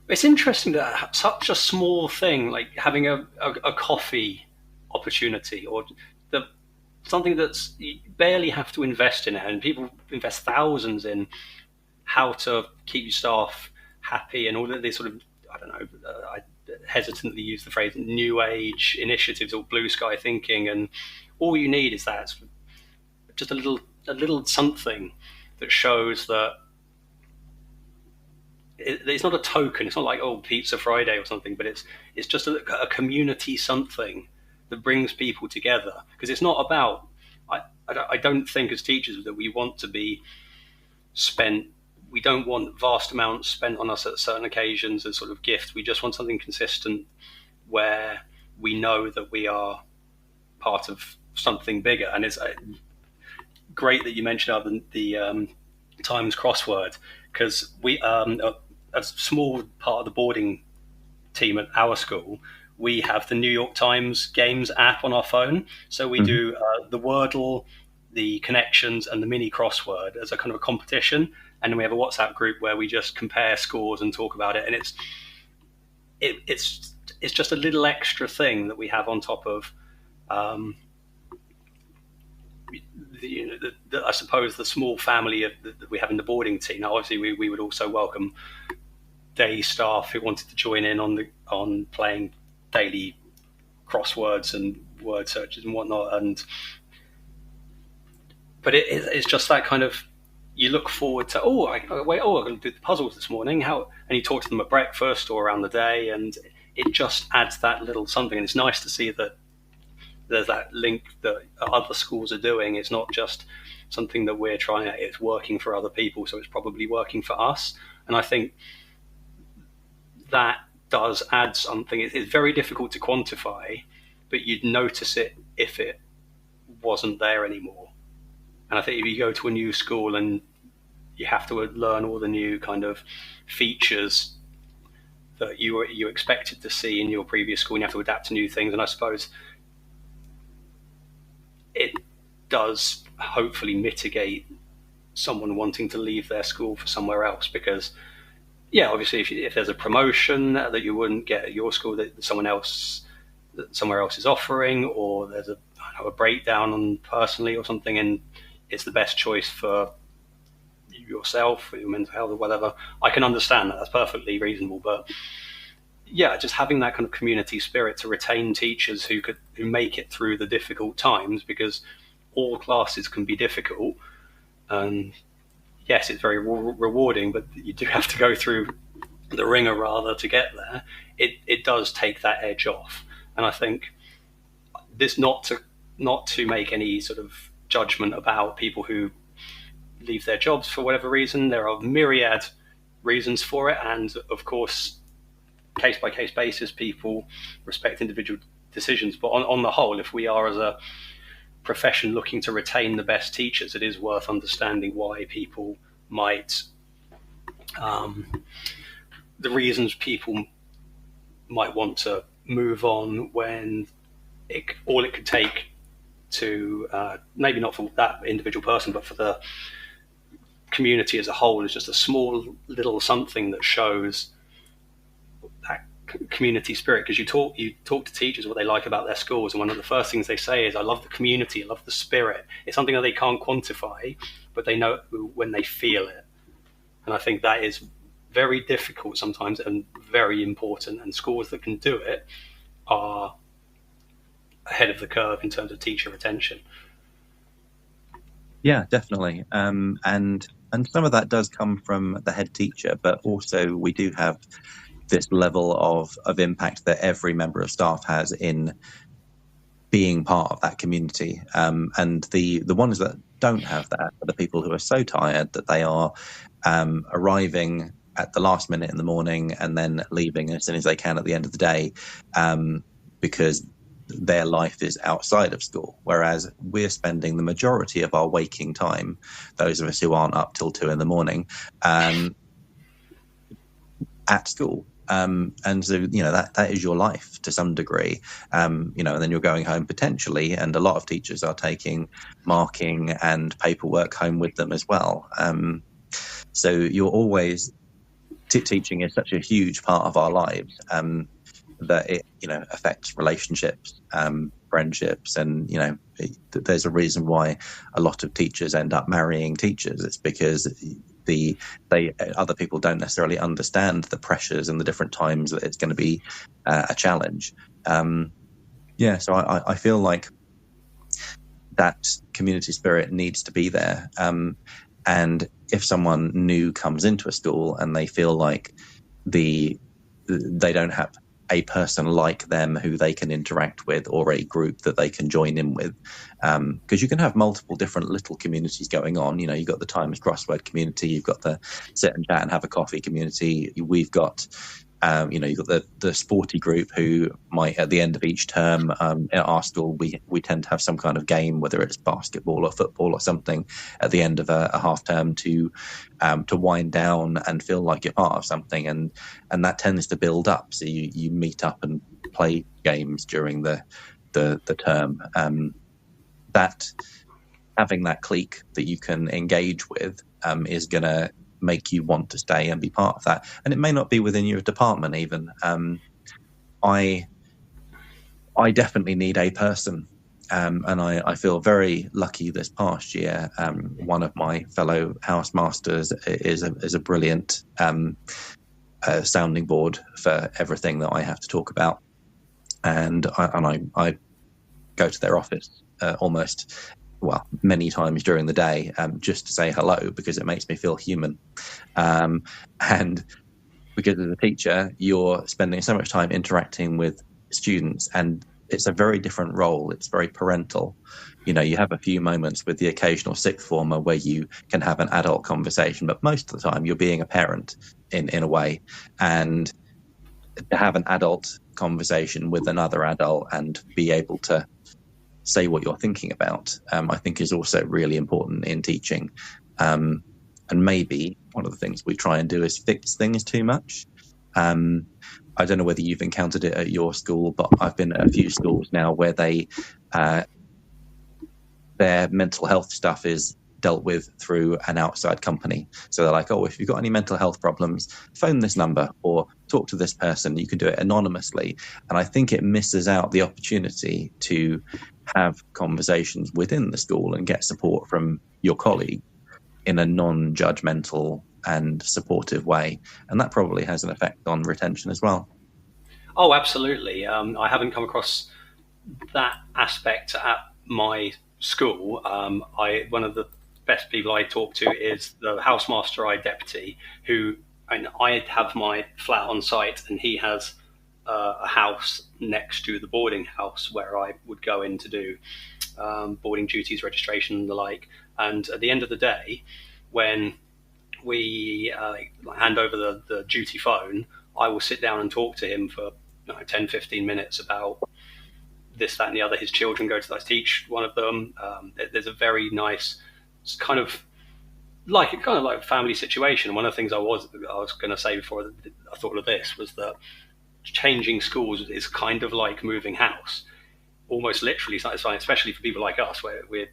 It's interesting that such a small thing like having a coffee opportunity, or something that's you barely have to invest in it, and people invest thousands in how to keep your staff happy and all of these sort of, I don't know, I hesitantly use the phrase new age initiatives or blue sky thinking, and all you need is that just a little something that shows that it's not a token. It's not like, oh, Pizza Friday or something, but it's just a community something that brings people together. Because it's not about, I don't think as teachers that we want to be spent, we don't want vast amounts spent on us at certain occasions as sort of gift. We just want something consistent where we know that we are part of something bigger. And it's great that you mentioned the Times crossword, because we, a small part of the boarding team at our school, we have the New York Times Games app on our phone. So we do the Wordle, the Connections, and the mini crossword as a kind of a competition. And then we have a WhatsApp group where we just compare scores and talk about it. And it's just a little extra thing that we have on top of, I suppose, the small family that we have in the boarding team. Now, obviously, we would also welcome day staff who wanted to join in on playing daily crosswords and word searches and whatnot. But it's just that kind of, you look forward to, I'm going to do the puzzles this morning. And you talk to them at breakfast or around the day, and it just adds that little something. And it's nice to see that there's that link that other schools are doing. It's not just something that we're trying out, it's working for other people, so it's probably working for us. And I think that does add something. It's very difficult to quantify, but you'd notice it if it wasn't there anymore. And I think if you go to a new school and you have to learn all the new kind of features that you expected to see in your previous school, and you have to adapt to new things. And I suppose it does hopefully mitigate someone wanting to leave their school for somewhere else, because obviously if there's a promotion that you wouldn't get at your school that somewhere else is offering, or there's a breakdown on personally or something, and it's the best choice for yourself, for your mental health or whatever, I can understand that. That's perfectly reasonable. But just having that kind of community spirit to retain teachers who make it through the difficult times, because all classes can be difficult. And yes, it's very rewarding, but you do have to go through the ringer rather to get there. It does take that edge off. And I think this, not to make any sort of judgment about people who leave their jobs for whatever reason. There are myriad reasons for it, and of course, case by case basis, people respect individual decisions. But on the whole, if we are as a profession looking to retain the best teachers, it is worth understanding why people might, the reasons people might want to move on when all it could take to, maybe not for that individual person, but for the community as a whole, is just a small little something that shows that community spirit, because you talk to teachers what they like about their schools, and one of the first things they say is, I love the community, I love the spirit. It's something that they can't quantify, but they know when they feel it. And I think that is very difficult sometimes and very important, and schools that can do it are ahead of the curve in terms of teacher retention. Yeah, definitely. And some of that does come from the head teacher, but also we do have this level of impact that every member of staff has in being part of that community. And the ones that don't have that are the people who are so tired that they are arriving at the last minute in the morning and then leaving as soon as they can at the end of the day, because their life is outside of school, whereas we're spending the majority of our waking time, those of us who aren't up till 2 a.m, at school. And so, that is your life to some degree, and then you're going home potentially, and a lot of teachers are taking marking and paperwork home with them as well. So you're always teaching is such a huge part of our lives, that it, affects relationships, friendships, and, there's a reason why a lot of teachers end up marrying teachers. It's because other people don't necessarily understand the pressures and the different times that it's going to be a challenge. So I feel like that community spirit needs to be there. And if someone new comes into a school and they feel like they don't have a person like them who they can interact with, or a group that they can join in with, because you can have multiple different little communities going on. You've got the Times Crossword community, you've got the sit and chat and have a coffee community, we've got you've got the sporty group who might, at the end of each term, at our school, we tend to have some kind of game, whether it's basketball or football or something, at the end of a half term to wind down and feel like you're part of something, and that tends to build up. So you meet up and play games during the term. That having that clique that you can engage with is going to make you want to stay and be part of that. And it may not be within your department even. I definitely need a person, and I feel very lucky this past year. One of my fellow housemasters is a brilliant sounding board for everything that I have to talk about, and I go to their office many times during the day, just to say hello, because it makes me feel human. And because as a teacher, you're spending so much time interacting with students, and it's a very different role. It's very parental. You have a few moments with the occasional sixth former where you can have an adult conversation, but most of the time you're being a parent in a way. And to have an adult conversation with another adult and be able to say what you're thinking about, I think is also really important in teaching. And maybe one of the things we try and do is fix things too much. I don't know whether you've encountered it at your school, but I've been at a few schools now where their mental health stuff is dealt with through an outside company. So they're like, if you've got any mental health problems, phone this number or talk to this person. You can do it anonymously. And I think it misses out the opportunity to have conversations within the school and get support from your colleague in a non-judgmental and supportive way. And that probably has an effect on retention as well. Oh, absolutely. I haven't come across that aspect at my school. One of the best people I talk to is the housemaster deputy, and I have my flat on site, and he has a house next to the boarding house where I would go in to do boarding duties, registration and the like. And at the end of the day, when we hand over the duty phone, I will sit down and talk to him for 10-15 minutes about this, that and the other. His children go to teach one of them. There's a very nice kind of like a family situation. One of the things I was going to say before I thought of this was that changing schools is kind of like moving house, almost literally, especially for people like us, where we're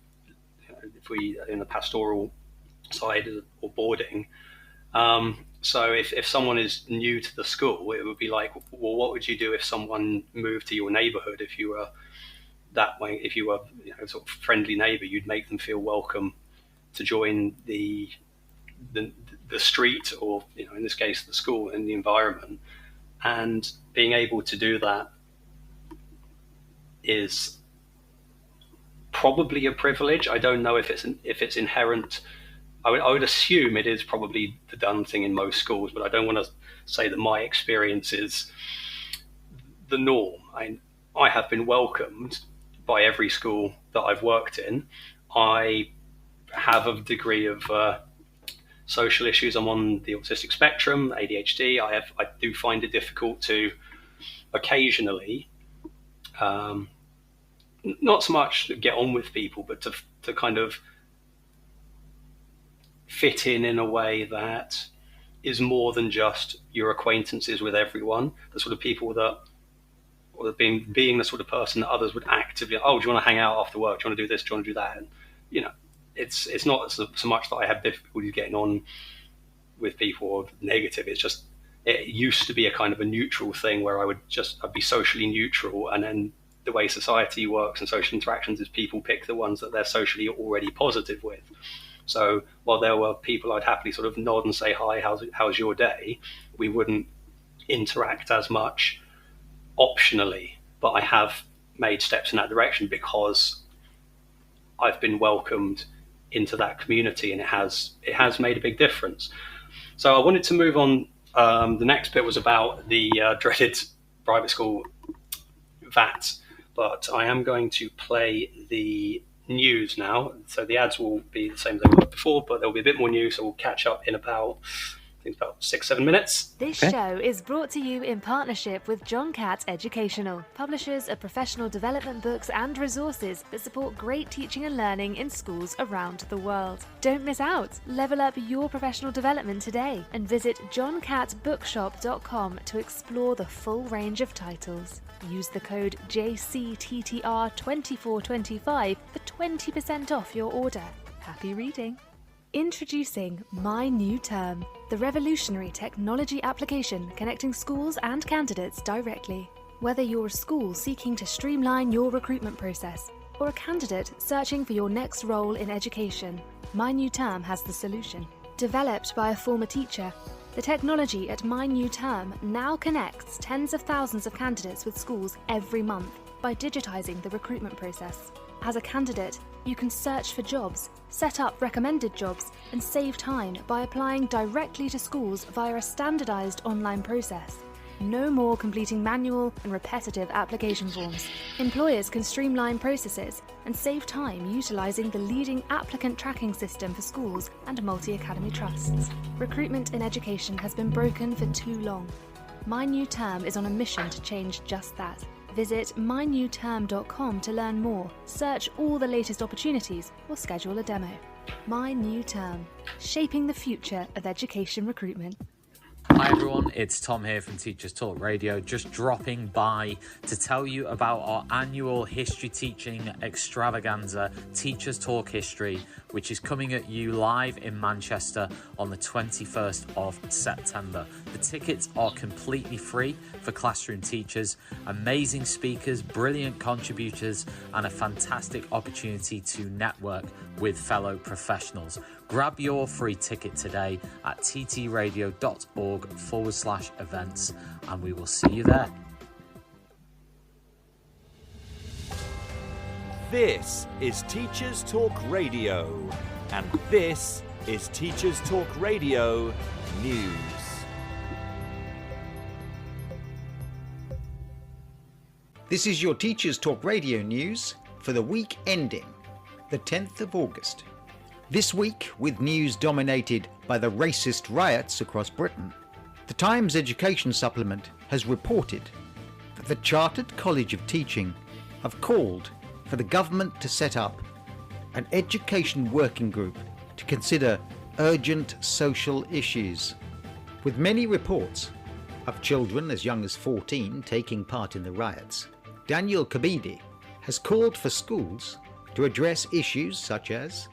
if we in the pastoral side or boarding, So if someone is new to the school, it would be like, well, what would you do if someone moved to your neighborhood? If you were that way, if you were, sort of friendly neighbor, you'd make them feel welcome to join the street, or in this case the school and the environment. And being able to do that is probably a privilege. I don't know if it's inherent. I would assume it is probably the done thing in most schools, but I don't want to say that my experience is the norm. I have been welcomed by every school that I've worked in. I have a degree of social issues. I'm on the autistic spectrum, ADHD. I do find it difficult to occasionally, not so much get on with people, but to kind of fit in a way that is more than just your acquaintances with everyone. The sort of people that, or being the sort of person that others would actively, oh, do you want to hang out after work? Do you want to do this? Do you want to do that? And it's not so much that I have difficulty getting on with people or negative. It's just, it used to be a kind of a neutral thing where I'd be socially neutral, and then the way society works and social interactions is people pick the ones that they're socially already positive with. So while there were people I'd happily sort of nod and say, hi, how's your day? We wouldn't interact as much optionally, but I have made steps in that direction because I've been welcomed into that community, and it has made a big difference. So I wanted to move on. The next bit was about the dreaded private school VAT, but I am going to play the news now. So the ads will be the same as they were before, but there'll be a bit more news, so we'll catch up in about 6-7 minutes. This show is brought to you in partnership with John Catt Educational, publishers of professional development books and resources that support great teaching and learning in schools around the world. Don't miss out. Level up your professional development today and visit johncattbookshop.com to explore the full range of titles. Use the code JCTTR2425 for 20% off your order. Happy reading. Introducing My New Term, the revolutionary technology application connecting schools and candidates directly. Whether you're a school seeking to streamline your recruitment process or a candidate searching for your next role in education, My New Term has the solution. Developed by a former teacher, the technology at My New Term now connects tens of thousands of candidates with schools every month by digitizing the recruitment process. As a candidate, you can search for jobs, set up recommended jobs, and save time by applying directly to schools via a standardized online process. No more completing manual and repetitive application forms. Employers can streamline processes and save time utilizing the leading applicant tracking system for schools and multi-academy trusts. Recruitment in education has been broken for too long. My New Term is on a mission to change just that. Visit mynewterm.com to learn more, search all the latest opportunities, or schedule a demo. My New Term, shaping the future of education recruitment. Hi everyone, it's Tom here from Teachers Talk Radio, just dropping by to tell you about our annual history teaching extravaganza, Teachers Talk History, which is coming at you live in Manchester on the 21st of September. The tickets are completely free for classroom teachers, amazing speakers, brilliant contributors, and a fantastic opportunity to network with fellow professionals. Grab your free ticket today at ttradio.org/events, and we will see you there. This is Teachers Talk Radio, and this is Teachers Talk Radio News. This is your Teachers Talk Radio News for the week ending the 10th of August. This week, with news dominated by the racist riots across Britain, the Times Education Supplement has reported that the Chartered College of Teaching have called for the government to set up an education working group to consider urgent social issues. With many reports of children as young as 14 taking part in the riots, Daniel Kabidi has called for schools to address issues such as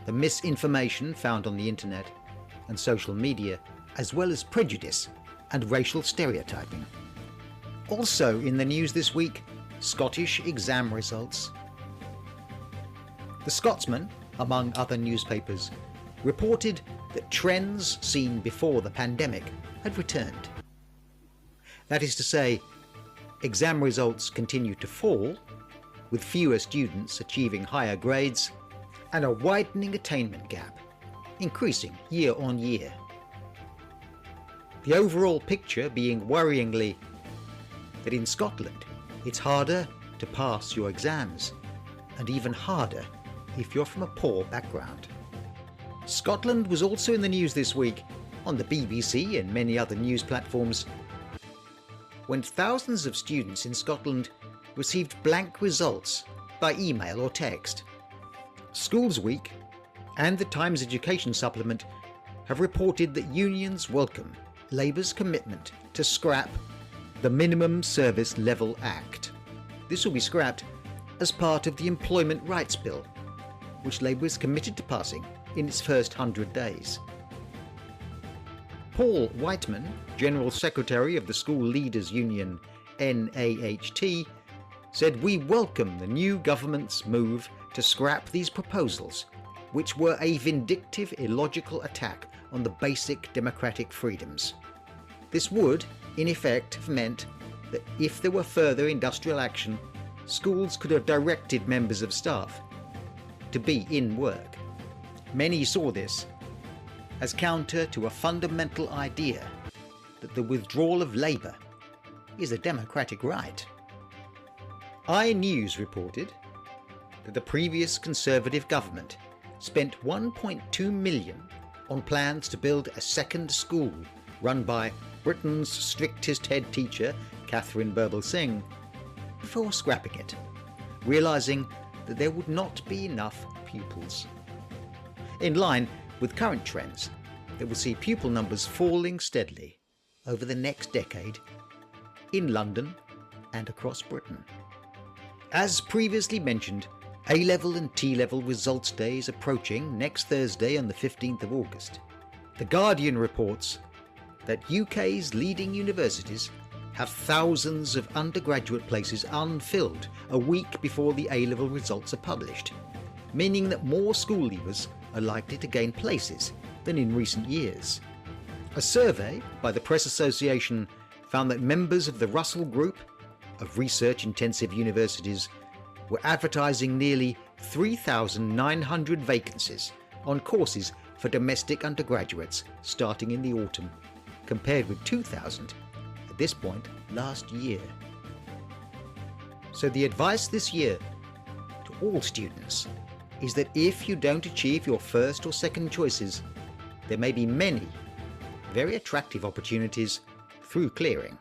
the misinformation found on the internet and social media, as well as prejudice and racial stereotyping. Also in the news this week, Scottish exam results. The Scotsman, among other newspapers, reported that trends seen before the pandemic had returned. That is to say, exam results continue to fall, with fewer students achieving higher grades, and a widening attainment gap, increasing year on year. The overall picture being worryingly that in Scotland it's harder to pass your exams, and even harder if you're from a poor background. Scotland was also in the news this week on the BBC and many other news platforms when thousands of students in Scotland received blank results by email or text. Schools Week and the Times Education Supplement have reported that unions welcome Labour's commitment to scrap the Minimum Service Level Act. This will be scrapped as part of the Employment Rights Bill, which Labour is committed to passing in its first 100 days. Paul Whiteman, General Secretary of the School Leaders Union NAHT, said, "We welcome the new government's move to scrap these proposals, which were a vindictive, illogical attack on the basic democratic freedoms. This would, in effect, have meant that if there were further industrial action, schools could have directed members of staff to be in work. Many saw this as counter to a fundamental idea that the withdrawal of labour is a democratic right." iNews reported that the previous Conservative government spent $1.2 million on plans to build a second school run by Britain's strictest head teacher, Catherine Birbalsingh, before scrapping it, realising that there would not be enough pupils. In line with current trends that will see pupil numbers falling steadily over the next decade in London and across Britain. As previously mentioned, A-level and T-level results day is approaching next Thursday on the 15th of August. The Guardian reports that UK's leading universities have thousands of undergraduate places unfilled a week before the A-level results are published, meaning that more school leavers are likely to gain places than in recent years. A survey by the Press Association found that members of the Russell Group of research-intensive universities were advertising nearly 3,900 vacancies on courses for domestic undergraduates starting in the autumn, compared with 2,000 at this point last year. So the advice this year to all students is that if you don't achieve your first or second choices, there may be many very attractive opportunities through clearing.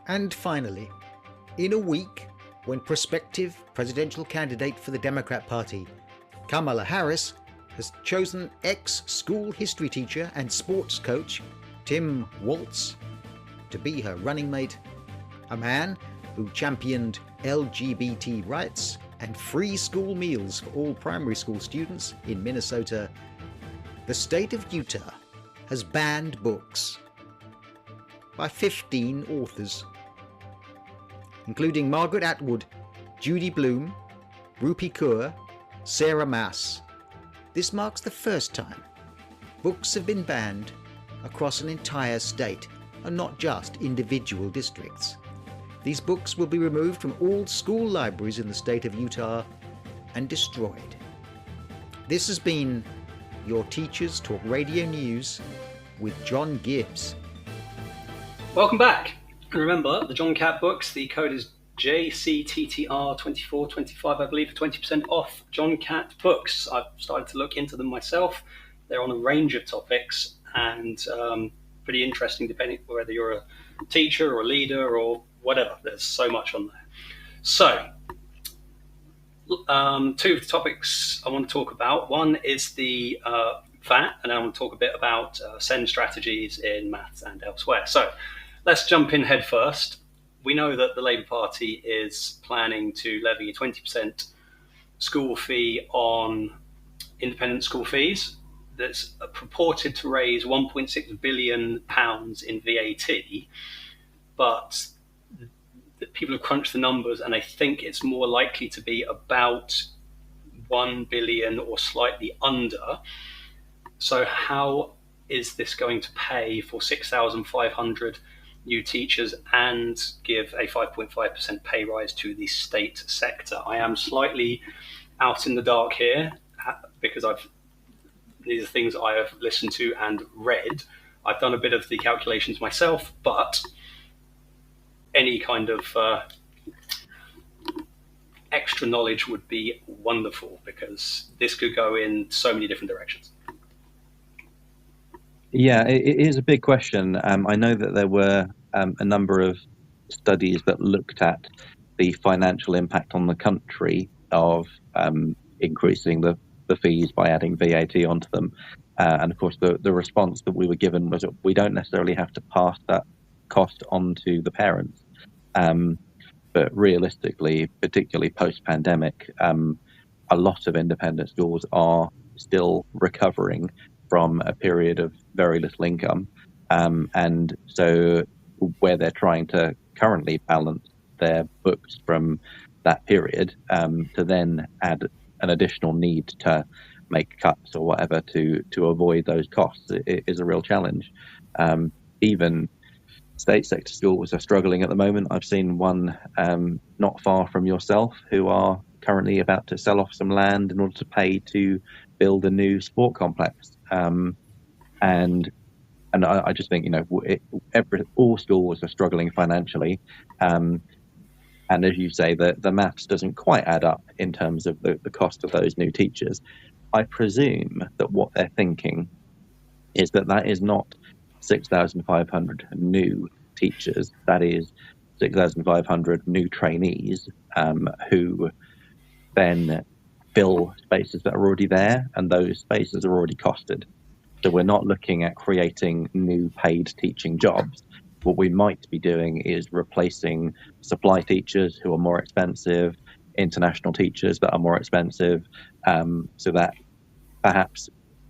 And finally, in a week when prospective presidential candidate for the Democrat Party, Kamala Harris, has chosen ex-school history teacher and sports coach Tim Walz to be her running mate, a man who championed LGBT rights and free school meals for all primary school students in Minnesota, the state of Utah has banned books by 15 authors, including Margaret Atwood, Judy Blume, Rupi Kaur, Sarah Maas. This marks the first time books have been banned across an entire state and not just individual districts. These books will be removed from all school libraries in the state of Utah and destroyed. This has been your Teachers Talk Radio News with John Gibbs. Welcome back. And remember, the John Cat books, the code is JCTTR2425, I believe, for 20% off John Cat books. I've started to look into them myself. They're on a range of topics and pretty interesting, depending whether you're a teacher or a leader or whatever. There's so much on there. So, two of the topics I want to talk about. One is the VAT, and I want to talk a bit about SEND strategies in maths and elsewhere. So, let's jump in head first. We know that the Labour Party is planning to levy a 20% school fee on independent school fees. that's purported to raise £1.6 billion in VAT, but people have crunched the numbers, and I think it's more likely to be about 1 billion or slightly under. So how is this going to pay for 6,500 new teachers and give a 5.5% pay rise to the state sector? I am slightly out in the dark here because these are things I have listened to and read. I've done a bit of the calculations myself, but any kind of extra knowledge would be wonderful, because this could go in so many different directions. Yeah, it is a big question. I know that there were a number of studies that looked at the financial impact on the country of increasing the fees by adding VAT onto them. And of course, the response that we were given was that we don't necessarily have to pass that cost on to the parents. But realistically, particularly post-pandemic, a lot of independent schools are still recovering from a period of very little income. And so where they're trying to currently balance their books from that period, to then add an additional need to make cuts or whatever to avoid those costs, it is a real challenge. Even state sector schools are struggling at the moment. I've seen one not far from yourself who are currently about to sell off some land in order to pay to build a new sport complex. And I just think, all schools are struggling financially. And as you say, the maths doesn't quite add up in terms of the cost of those new teachers. I presume that what they're thinking is that is not 6,500 new teachers. That is 6,500 new trainees who then fill spaces that are already there, and those spaces are already costed. So we're not looking at creating new paid teaching jobs. What we might be doing is replacing supply teachers who are more expensive, international teachers that are more expensive, so that perhaps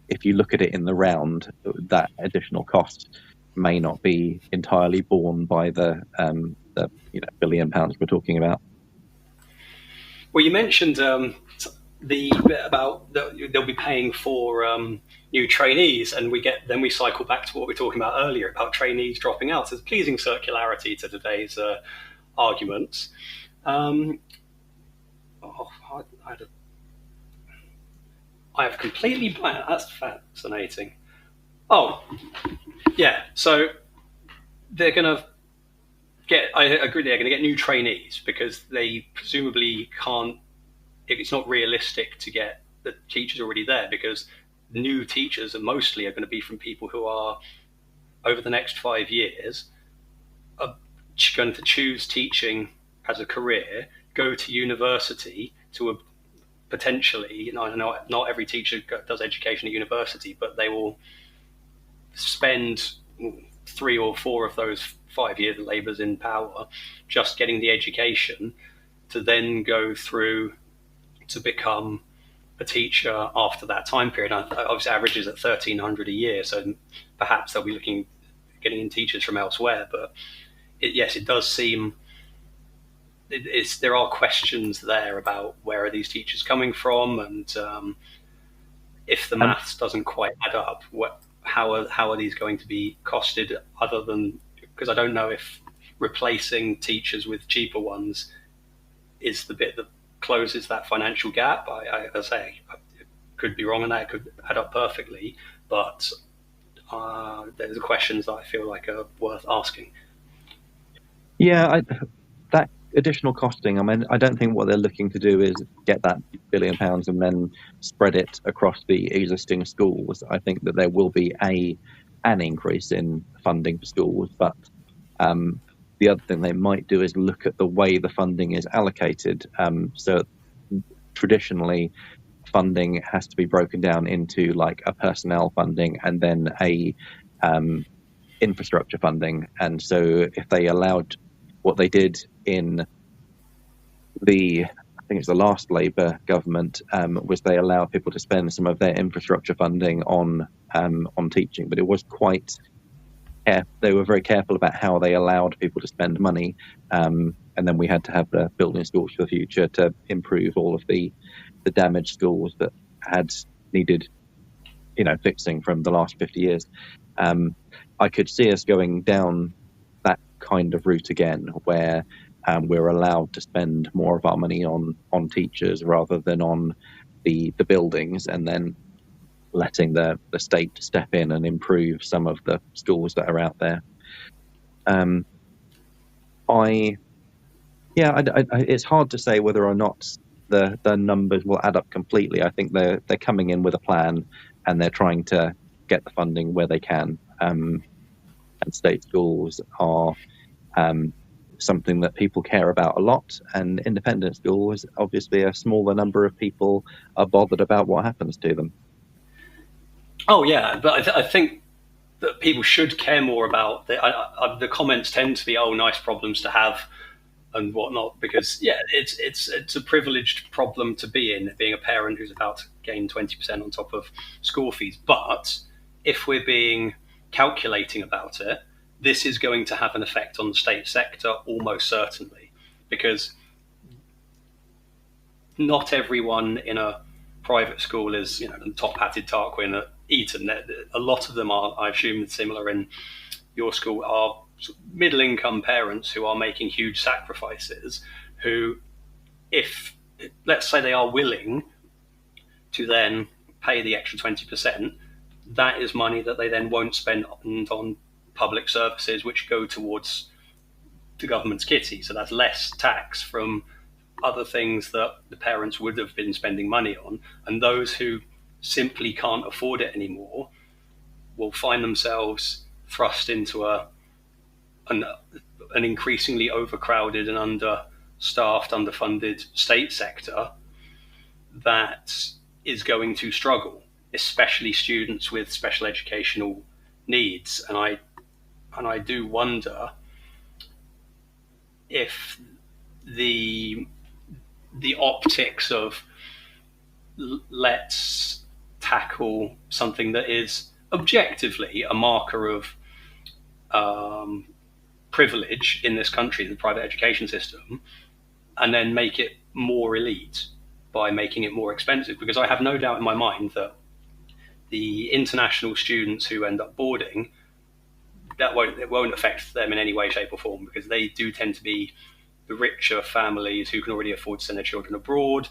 if you look at it in the round, that additional cost may not be entirely borne by the £1 billion we're talking about. Well, you mentioned the bit about they'll be paying for new trainees, and we cycle back to what we were talking about earlier about trainees dropping out. There's pleasing circularity to today's arguments. I have completely blanked. That's fascinating. Oh, yeah. So they're going to I agree, they're going to get new trainees because they presumably can't, if it's not realistic to get the teachers already there, because new teachers are going to be from people who are, over the next 5 years, are going to choose teaching as a career, go to university to potentially, I know not every teacher does education at university, but they will spend 3 or 4 of those 5 years labours in power just getting the education to then go through to become a teacher after that time period. Obviously, averages at $1,300 a year, so perhaps they'll be getting in teachers from elsewhere. But it does seem there are questions there about where are these teachers coming from, and if the maths doesn't quite add up, how are these going to be costed? Other than, because I don't know if replacing teachers with cheaper ones is the bit that closes that financial gap. I say I could be wrong on that. It could add up perfectly, but there's the questions that I feel like are worth asking. Yeah, that additional costing, I mean, I don't think what they're looking to do is get that £1 billion and then spread it across the existing schools. I think that there will be an increase in funding for schools, but the other thing they might do is look at the way the funding is allocated. So traditionally, funding has to be broken down into like a personnel funding and then a infrastructure funding. And so if they allowed what they did in the think it's the last Labour government, was they allowed people to spend some of their infrastructure funding on teaching, but it was quite. They were very careful about how they allowed people to spend money, and then we had to have the Building Schools for the Future to improve all of the damaged schools that had needed, fixing from the last 50 years. I could see us going down that kind of route again, where we're allowed to spend more of our money on teachers rather than on the buildings, and then letting the state step in and improve some of the schools that are out there. It's hard to say whether or not the numbers will add up completely. I think they're coming in with a plan, and they're trying to get the funding where they can. And state schools are something that people care about a lot, and independent schools, obviously, a smaller number of people are bothered about what happens to them. Oh yeah, but I think that people should care more about the comments tend to be, oh, nice problems to have and whatnot, because it's a privileged problem to be in, being a parent who's about to gain 20% on top of school fees. But if we're being calculating about it, this is going to have an effect on the state sector almost certainly, because not everyone in a private school is, the top-hatted Tarquin at Eton. A lot of them are, I assume, similar in your school, are middle-income parents who are making huge sacrifices, who, if, let's say they are willing to then pay the extra 20%, that is money that they then won't spend on public services, which go towards the government's kitty. So that's less tax from other things that the parents would have been spending money on. And those who simply can't afford it anymore will find themselves thrust into an increasingly overcrowded and understaffed, underfunded state sector that is going to struggle, especially students with special educational needs. And I do wonder if the optics of let's tackle something that is objectively a marker of privilege in this country, the private education system, and then make it more elite by making it more expensive. Because I have no doubt in my mind that the international students who end up boarding, it won't affect them in any way, shape or form, because they do tend to be the richer families who can already afford to send their children abroad.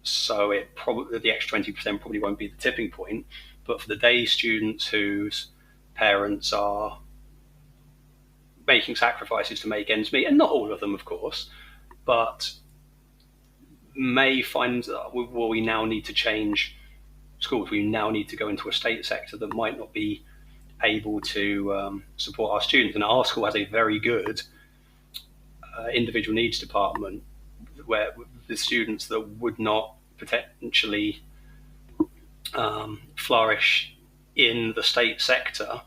So the extra 20% probably won't be the tipping point. But for the day students whose parents are making sacrifices to make ends meet, and not all of them, of course, but may find we now need to change schools. We now need to go into a state sector that might not be able to support our students. And our school has a very good individual needs department, where the students that would not potentially flourish in the state sector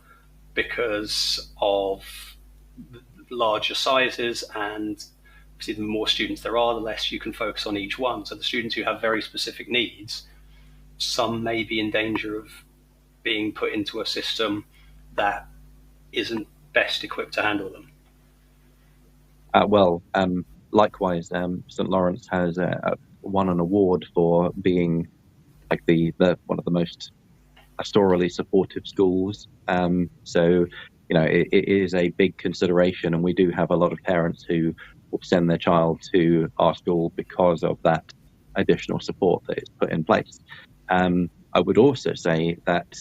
because of larger sizes, and obviously the more students there are, the less you can focus on each one. So the students who have very specific needs, some may be in danger of being put into a system that isn't best equipped to handle them. Likewise, St. Lawrence has won an award for being like the one of the most pastorally supportive schools. So, it is a big consideration, and we do have a lot of parents who will send their child to our school because of that additional support that is put in place. I would also say that,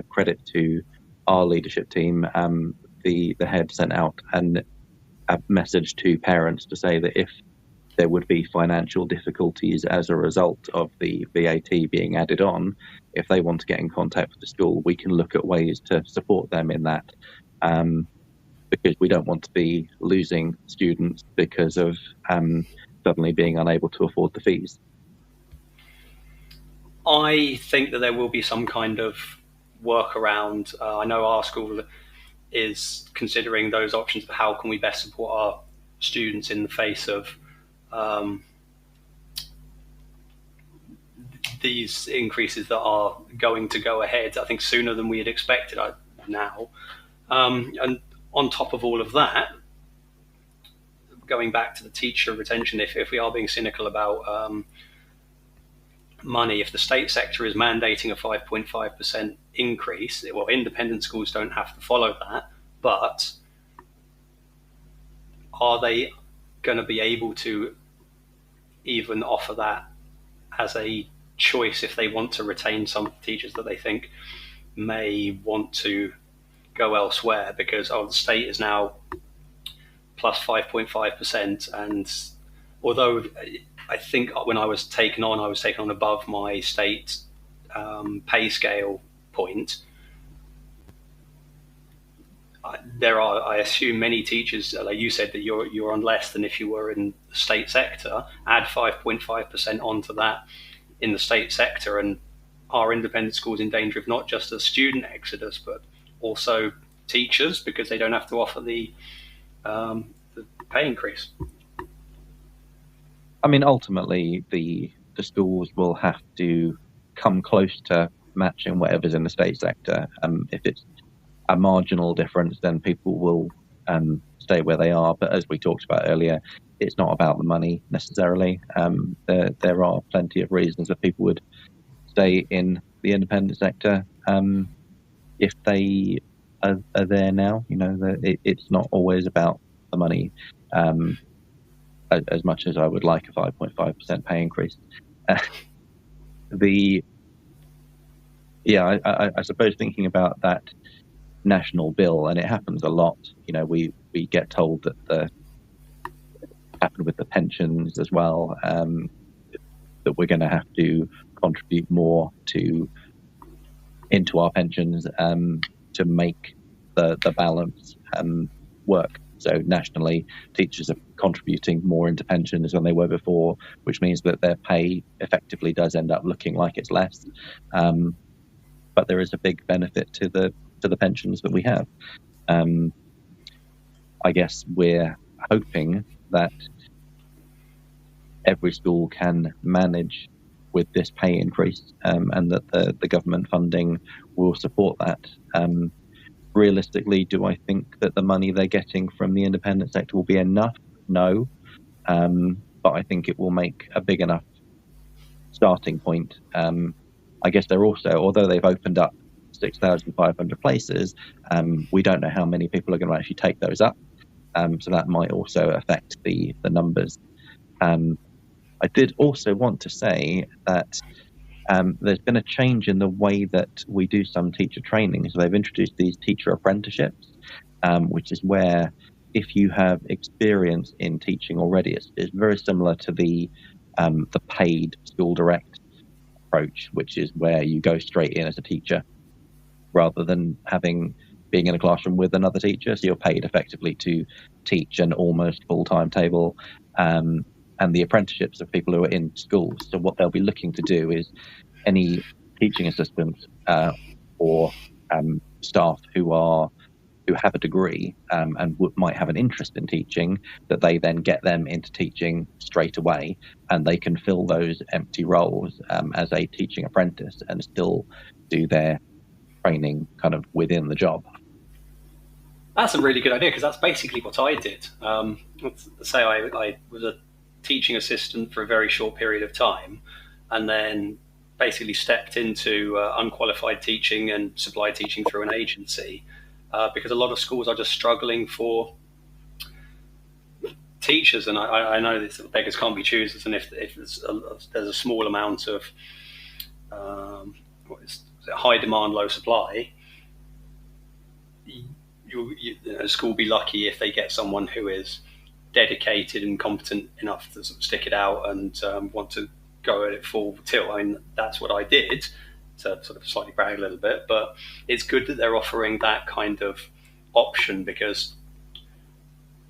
credit to our leadership team, the head sent out a message to parents to say that if there would be financial difficulties as a result of the VAT being added on, if they want to get in contact with the school, we can look at ways to support them in that, because we don't want to be losing students because of suddenly being unable to afford the fees. I think that there will be some kind of workaround. I know our school is considering those options of how can we best support our students in the face of these increases that are going to go ahead, I think sooner than we had expected now. And on top of all of that, going back to the teacher retention, if we are being cynical about money, if the state sector is mandating a 5.5% increase, well, independent schools don't have to follow that, but are they going to be able to even offer that as a choice if they want to retain some teachers that they think may want to go elsewhere? Because the state is now plus 5.5%, and although I think when I was taken on above my state pay scale point. There are, I assume, many teachers, like you said, that you're on less than if you were in the state sector. Add 5.5% onto that in the state sector, and are independent schools in danger of not just a student exodus, but also teachers, because they don't have to offer the pay increase? I mean, ultimately, the schools will have to come close to matching whatever's in the state sector. If it's a marginal difference, then people will stay where they are. But as we talked about earlier, it's not about the money necessarily. There are plenty of reasons that people would stay in the independent sector if they are there now. You know, it's not always about the money. As much as I would like a 5.5% pay increase, I suppose thinking about that national bill, and it happens a lot. You know, we get told that happened with the pensions as well, that we're going to have to contribute more into our pensions to make the balance work. So nationally, teachers are contributing more into pensions than they were before, which means that their pay effectively does end up looking like it's less. But there is a big benefit to the pensions that we have. I guess we're hoping that every school can manage with this pay increase, and that the government funding will support that. Realistically, do I think that the money they're getting from the independent sector will be enough? No. But I think it will make a big enough starting point. I guess they're also, although they've opened up 6,500 places, we don't know how many people are going to actually take those up. So that might also affect the numbers. I did also want to say that there's been a change in the way that we do some teacher training. So they've introduced these teacher apprenticeships, which is where if you have experience in teaching already, it's very similar to the paid school direct approach, which is where you go straight in as a teacher rather than being in a classroom with another teacher. So you're paid effectively to teach an almost full timetable. And the apprenticeships of people who are in schools. So what they'll be looking to do is any teaching assistants or staff who have a degree and might have an interest in teaching, that they then get them into teaching straight away, and they can fill those empty roles as a teaching apprentice and still do their training kind of within the job. That's a really good idea, because that's basically what I did. Let's say I was a teaching assistant for a very short period of time, and then basically stepped into unqualified teaching and supply teaching through an agency, because a lot of schools are just struggling for teachers. And I know this, beggars can't be choosers, and if there's a small amount of high demand, low supply, a school will be lucky if they get someone who is dedicated and competent enough to sort of stick it out and want to go at it full tilt. I mean, that's what I did, to sort of slightly brag a little bit, but it's good that they're offering that kind of option, because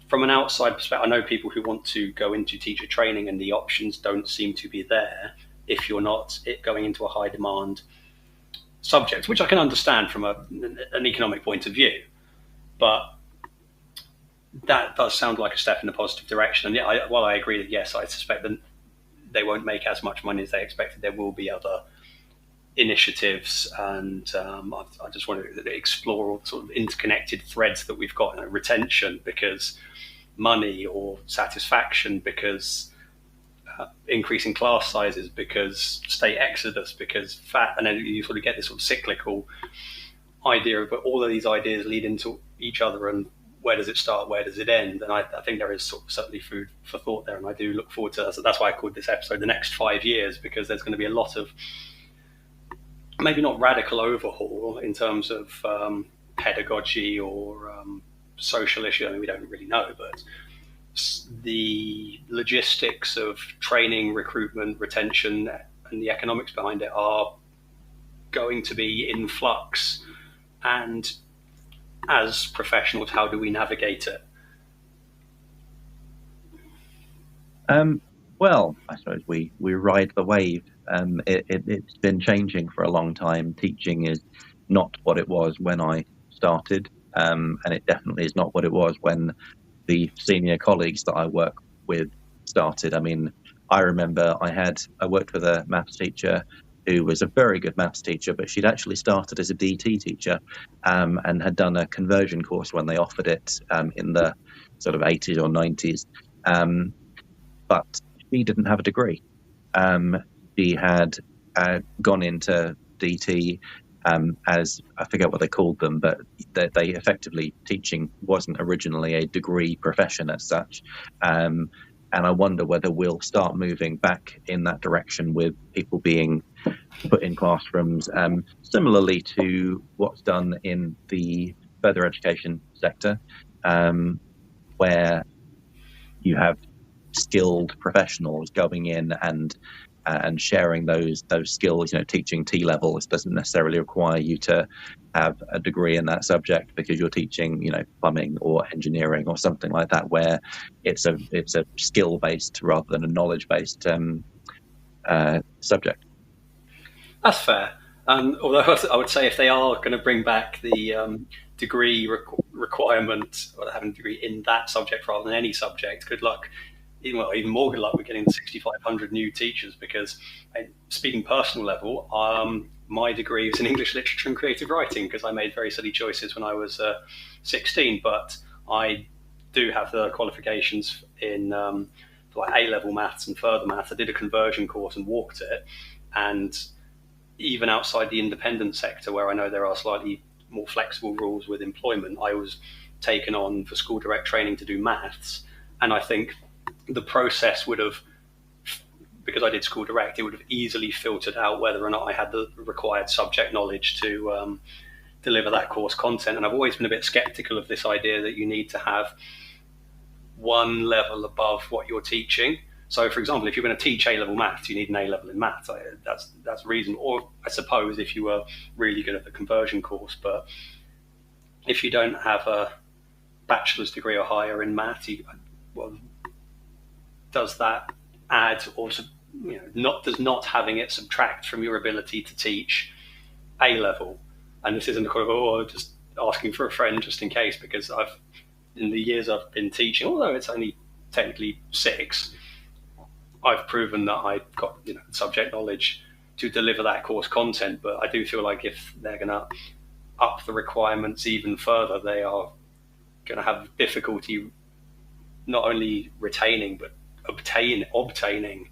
from an outside perspective, I know people who want to go into teacher training and the options don't seem to be there if you're not going into a high demand subject, which I can understand from an economic point of view. But that does sound like a step in a positive direction. And while I agree that, yes, I suspect that they won't make as much money as they expected. There will be other initiatives, and I just want to explore all the sort of interconnected threads that we've got. Retention because money, or satisfaction because increasing class sizes, because state exodus, because fat, and then you sort of get this sort of cyclical idea of all of these ideas lead into each other, and where does it start, where does it end? And I think there is certainly food for thought there, and I do look forward to that. So that's why I called this episode The Next 5 Years, because there's going to be a lot of, maybe not radical overhaul in terms of pedagogy or social issue. I mean, we don't really know, but the logistics of training, recruitment, retention, and the economics behind it are going to be in flux. And as professionals, how do we navigate it? Well, I suppose we ride the wave. It's been changing for a long time. Teaching is not what it was when I started, and it definitely is not what it was when the senior colleagues that I work with started. I mean, I remember I worked with a maths teacher who was a very good maths teacher, but she'd actually started as a DT teacher and had done a conversion course when they offered it in the sort of 80s or 90s. But she didn't have a degree. She had gone into DT as, I forget what they called them, but they effectively, teaching wasn't originally a degree profession as such. And I wonder whether we'll start moving back in that direction with people being put in classrooms, similarly to what's done in the further education sector, where you have skilled professionals going in and sharing those skills. Teaching T-level doesn't necessarily require you to have a degree in that subject, because you're teaching, plumbing or engineering or something like that, where it's a skill based rather than a knowledge based subject. That's fair. Although I would say if they are going to bring back the degree requirement, or having a degree in that subject rather than any subject, good luck. Even more good luck with getting the 6,500 new teachers, because speaking personal level, my degree is in English literature and creative writing, because I made very silly choices when I was 16, but I do have the qualifications in like A-level maths and further maths. I did a conversion course and walked it, and even outside the independent sector, where I know there are slightly more flexible rules with employment, I was taken on for school direct training to do maths, and I think the process would have, because I did school direct, it would have easily filtered out whether or not I had the required subject knowledge to deliver that course content. And I've always been a bit skeptical of this idea that you need to have one level above what you're teaching. So, for example, if you're going to teach A-level maths, you need an A-level in maths. That's reasonable. Or I suppose if you were really good at the conversion course, but if you don't have a bachelor's degree or higher in maths, does that add, or does not having it subtract from your ability to teach A-level? And this isn't just asking for a friend just in case, because in the years I've been teaching, although it's only technically 6, I've proven that I've got subject knowledge to deliver that course content. But I do feel like if they're going to up the requirements even further, they are going to have difficulty not only retaining but obtaining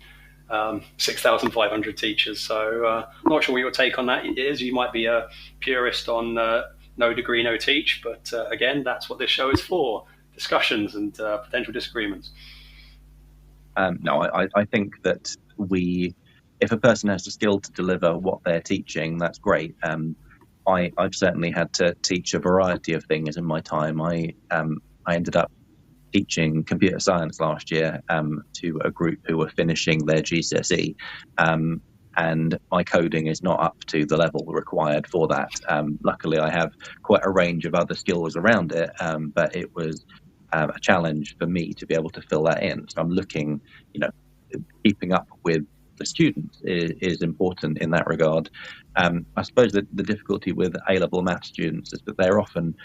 6,500 teachers. So I'm not sure what your take on that is. You might be a purist on no degree, no teach, but again, that's what this show is for: discussions and potential disagreements. No, I think that if a person has the skill to deliver what they're teaching, that's great. I've certainly had to teach a variety of things in my time. I ended up teaching computer science last year to a group who were finishing their GCSE, and my coding is not up to the level required for that. Luckily, I have quite a range of other skills around it, but it was a challenge for me to be able to fill that in. So I'm looking, keeping up with the students is important in that regard. I suppose that the difficulty with A-level maths students is that they're often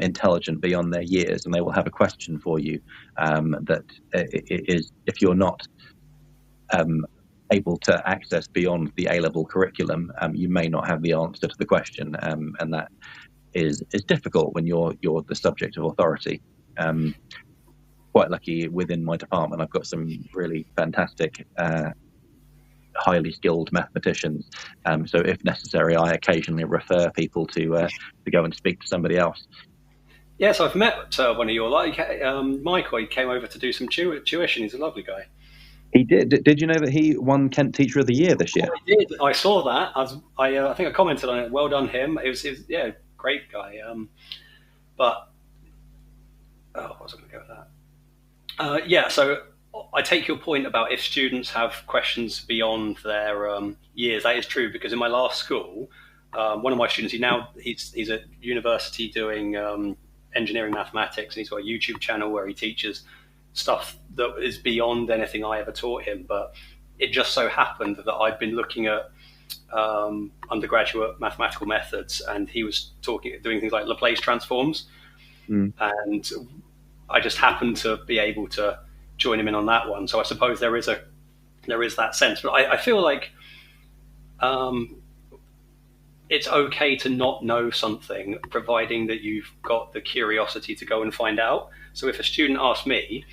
intelligent beyond their years, and they will have a question for you that is, if you're not able to access beyond the A-level curriculum, you may not have the answer to the question, and that is difficult when you're the subject of authority. Quite lucky within my department, I've got some really fantastic, highly skilled mathematicians. So if necessary, I occasionally refer people to go and speak to somebody else. Yes, I've met one of your Michael. He came over to do some tuition. He's a lovely guy. He did. Did you know that he won Kent Teacher of the Year this year? I did. I saw that. I think I commented on it. Well done, him. It was great guy. But what was I going to go with that? So I take your point about if students have questions beyond their years. That is true, because in my last school, one of my students, he's at university doing engineering mathematics, and he's got a YouTube channel where he teaches stuff that is beyond anything I ever taught him. But it just so happened that I'd been looking at undergraduate mathematical methods, and he was doing things like Laplace transforms, and I just happened to be able to join him in on that one. So I suppose there is that sense, but I feel like it's okay to not know something, providing that you've got the curiosity to go and find out. So if a student asked me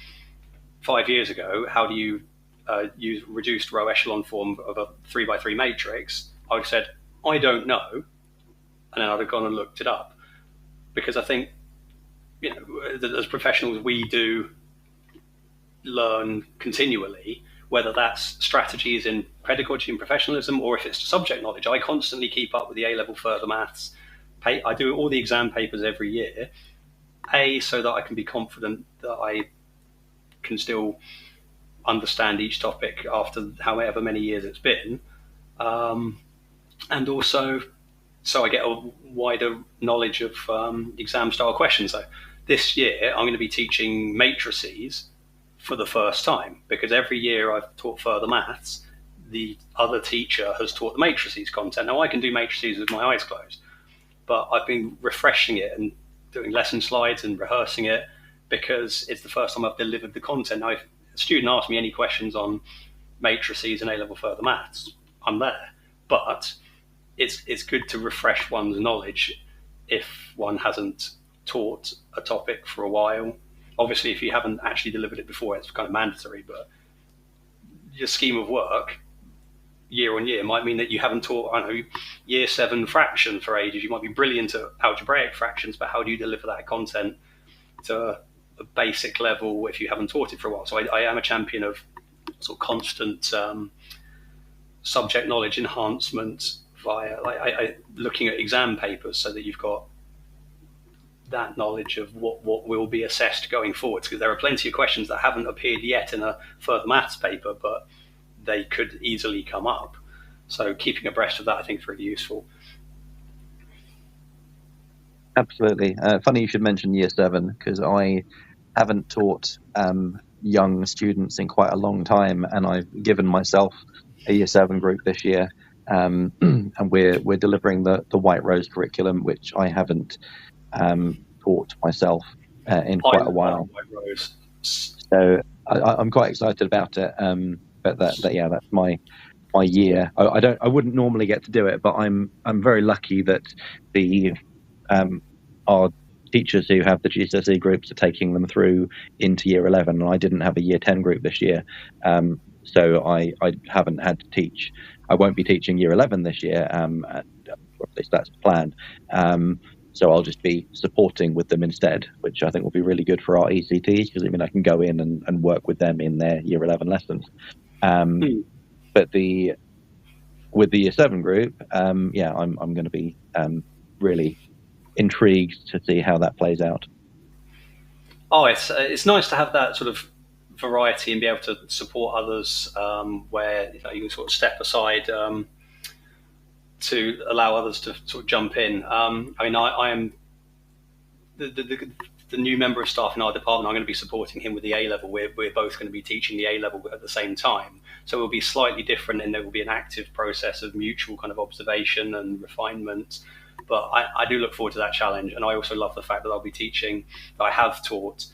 5 years ago, how do you use reduced row echelon form of a 3x3 matrix, I would have said, I don't know. And then I'd have gone and looked it up. Because I think, as professionals, we do learn continually, whether that's strategies in pedagogy and professionalism, or if it's subject knowledge. I constantly keep up with the A-level further maths. I do all the exam papers every year, so that I can be confident that I can still understand each topic after however many years it's been, and also so I get a wider knowledge of exam style questions. So this year I'm going to be teaching matrices for the first time, because every year I've taught further maths, the other teacher has taught the matrices content. Now I can do matrices with my eyes closed, but I've been refreshing it and doing lesson slides and rehearsing it, because it's the first time I've delivered the content. Now, if a student asks me any questions on matrices and A-level further maths, I'm there. But it's good to refresh one's knowledge if one hasn't taught a topic for a while. Obviously, if you haven't actually delivered it before, it's kind of mandatory, but your scheme of work year on year might mean that you haven't taught, year 7 fraction for ages. You might be brilliant at algebraic fractions, but how do you deliver that content to a basic level if you haven't taught it for a while? So I am a champion of sort of constant subject knowledge enhancement via looking at exam papers, so that you've got that knowledge of what will be assessed going forward, because there are plenty of questions that haven't appeared yet in a further maths paper, but they could easily come up. So keeping abreast of that, I think, is really useful. Absolutely. Funny you should mention year 7, because I haven't taught young students in quite a long time, and I've given myself a year 7 group this year, and we're delivering the White Rose curriculum, which I haven't taught myself in quite a while. So I'm quite excited about it. But that's my year. I wouldn't normally get to do it, but I'm very lucky that our teachers who have the GCSE groups are taking them through into year 11, and I didn't have a year 10 group this year, so I haven't had to teach. I won't be teaching year 11 this year, or at least that's the plan. So I'll just be supporting with them instead, which I think will be really good for our ECTs, because I can go in and work with them in their year 11 lessons. But with the year 7 group, I'm going to be really intrigued to see how that plays out. It's nice to have that sort of variety and be able to support others, where you can sort of step aside to allow others to sort of jump in. I am the new member of staff in our department. I'm going to be supporting him with the A-level. We're both going to be teaching the A-level at the same time. So it will be slightly different, and there will be an active process of mutual kind of observation and refinement. But I do look forward to that challenge. And I also love the fact that I'll be teaching, I have taught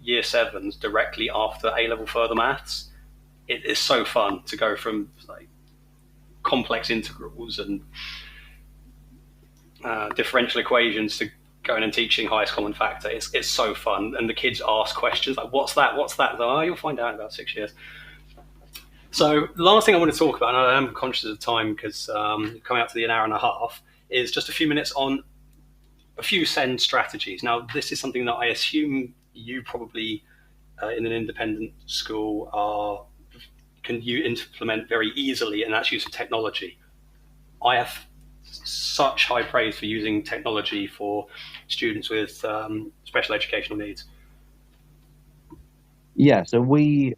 year 7s directly after A-level further maths. it is so fun to go from like complex integrals and differential equations to going and teaching highest common factor. It's so fun, and the kids ask questions like, "What's that? What's that?" Oh, you'll find out in about 6 years. So the last thing I want to talk about, and I am conscious of time because coming out to the an hour and a half, is just a few minutes on a few SEND strategies. Now, this is something that I assume you probably in an independent school can you implement very easily, and that's use of technology. I have such high praise for using technology for students with special educational needs. Yeah, so we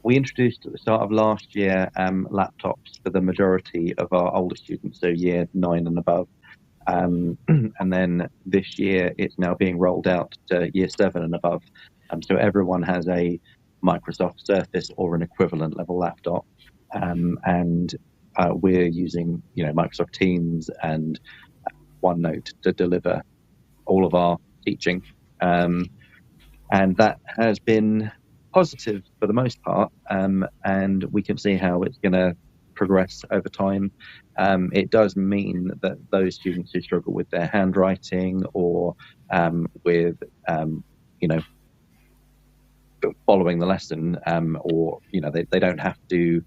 introduced at the start of last year laptops for the majority of our older students, so year 9 and above. And then this year it's now being rolled out to year 7 and above. So everyone has a Microsoft Surface or an equivalent level laptop. And we're using, Microsoft Teams and OneNote to deliver all of our teaching. And that has been positive for the most part. And we can see how it's going to progress over time. It does mean that those students who struggle with their handwriting or with, following the lesson, or they don't have to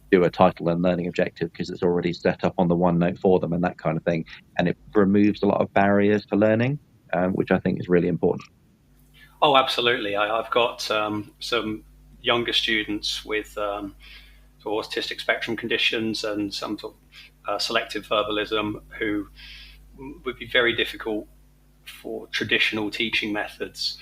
do a title and learning objective because it's already set up on the OneNote for them and that kind of thing, and it removes a lot of barriers to learning, which I think is really important. Oh, absolutely. I've got some younger students with sort of autistic spectrum conditions and some sort of selective verbalism who would be very difficult for traditional teaching methods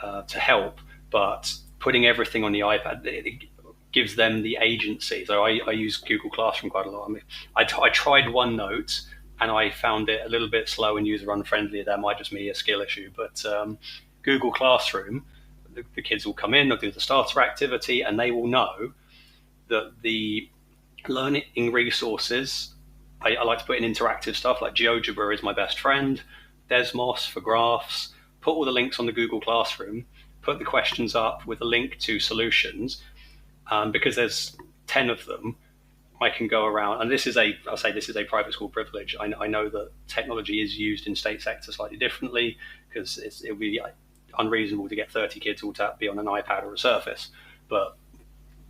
to help, but putting everything on the iPad, it gives them the agency. So I use Google Classroom quite a lot. I tried OneNote and I found it a little bit slow and user unfriendly. That might just be a skill issue, but Google Classroom, the kids will come in, they'll do the starter activity, and they will know that the learning resources, I like to put in interactive stuff like GeoGebra is my best friend, Desmos for graphs, put all the links on the Google Classroom, put the questions up with a link to solutions. Because there's 10 of them, I can go around, and this is a private school privilege. I know that technology is used in state sector slightly differently because it would be unreasonable to get 30 kids all to be on an iPad or a Surface. But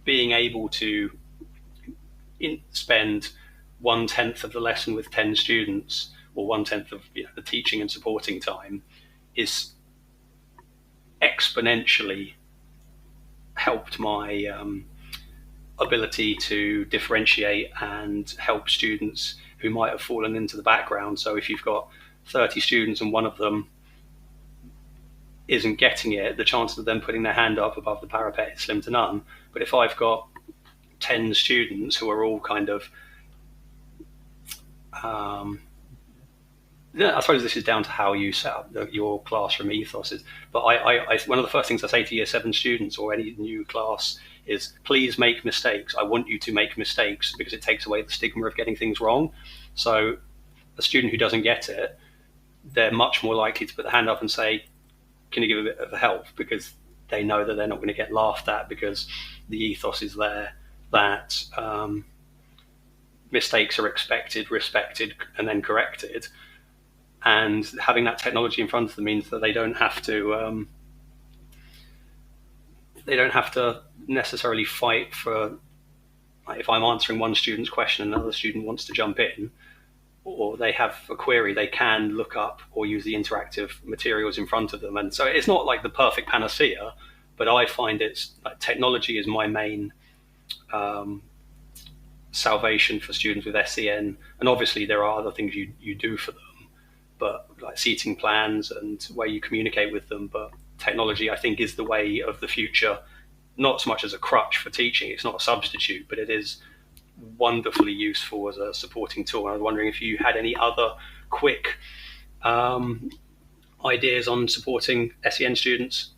being able to spend 1/10 of the lesson with 10 students, or 1/10 of the teaching and supporting time, is exponentially helped my ability to differentiate and help students who might have fallen into the background. So if you've got 30 students and one of them isn't getting it, the chances of them putting their hand up above the parapet is slim to none. But if I've got 10 students who are all kind of I suppose this is down to how you set up your classroom ethos. But I one of the first things I say to year 7 students or any new class is, please make mistakes. I want you to make mistakes because it takes away the stigma of getting things wrong. So a student who doesn't get it, they're much more likely to put their hand up and say, can you give a bit of help? Because they know that they're not going to get laughed at because the ethos is there that mistakes are expected, respected, and then corrected. And having that technology in front of them means that they don't have to necessarily fight for, like, if I'm answering one student's question and another student wants to jump in, or they have a query, they can look up or use the interactive materials in front of them. And so it's not like the perfect panacea, but I find it's like technology is my main salvation for students with SEN. And obviously there are other things you do for them, but like seating plans and where you communicate with them. But technology, I think, is the way of the future, not so much as a crutch for teaching. It's not a substitute, but it is wonderfully useful as a supporting tool. I was wondering if you had any other quick ideas on supporting SEN students.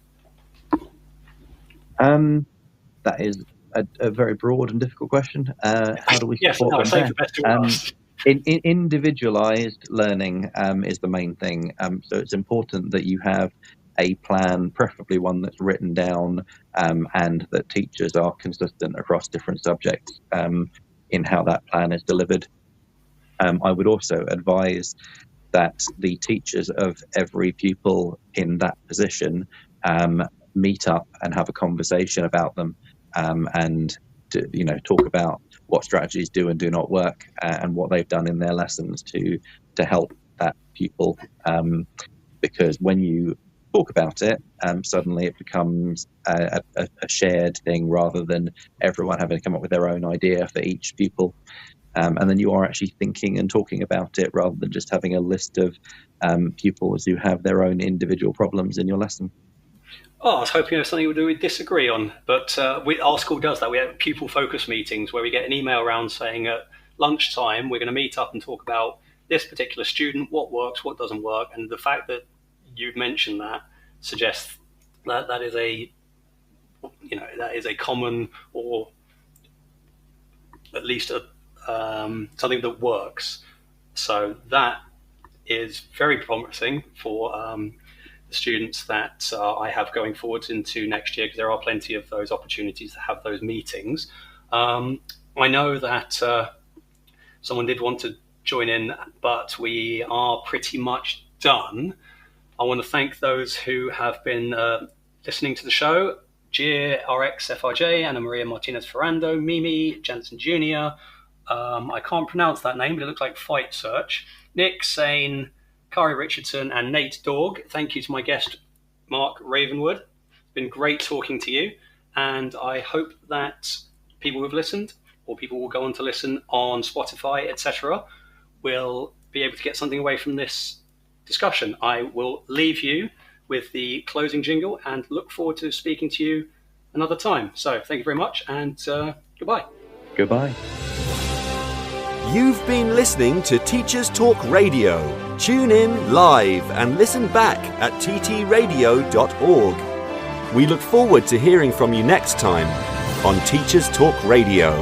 That is a very broad and difficult question. How do we support them? Individualized learning is the main thing. So it's important that you have a plan, preferably one that's written down, and that teachers are consistent across different subjects in how that plan is delivered. I would also advise that the teachers of every pupil in that position meet up and have a conversation about them, and talk about what strategies do and do not work, and what they've done in their lessons to help that pupil. Because when you talk about it, suddenly it becomes a shared thing rather than everyone having to come up with their own idea for each pupil. And then you are actually thinking and talking about it rather than just having a list of pupils who have their own individual problems in your lesson. Oh, I was hoping there's something we disagree on, but our school does that. We have pupil focus meetings where we get an email around saying at lunchtime we're going to meet up and talk about this particular student, what works, what doesn't work, and the fact that you've mentioned that suggests that that is a common, or at least something that works. So that is very promising for the students that I have going forwards into next year, because there are plenty of those opportunities to have those meetings. I know that someone did want to join in, but we are pretty much done. I want to thank those who have been listening to the show: Gia, RXFRJ, Anna Maria Martinez Ferrando, Mimi, Jansen Jr., I can't pronounce that name, but it looks like Fight Search, Nick, Sane, Kari Richardson, and Nate Dog. Thank you to my guest, Mark Ravenwood. It's been great talking to you, and I hope that people who've listened, or people will go on to listen on Spotify, etc., will be able to get something away from this discussion. I will leave you with the closing jingle and look forward to speaking to you another time. So thank you very much, and goodbye. Goodbye. You've been listening to Teachers Talk Radio. Tune in live and listen back at ttradio.org. We look forward to hearing from you next time on Teachers Talk Radio.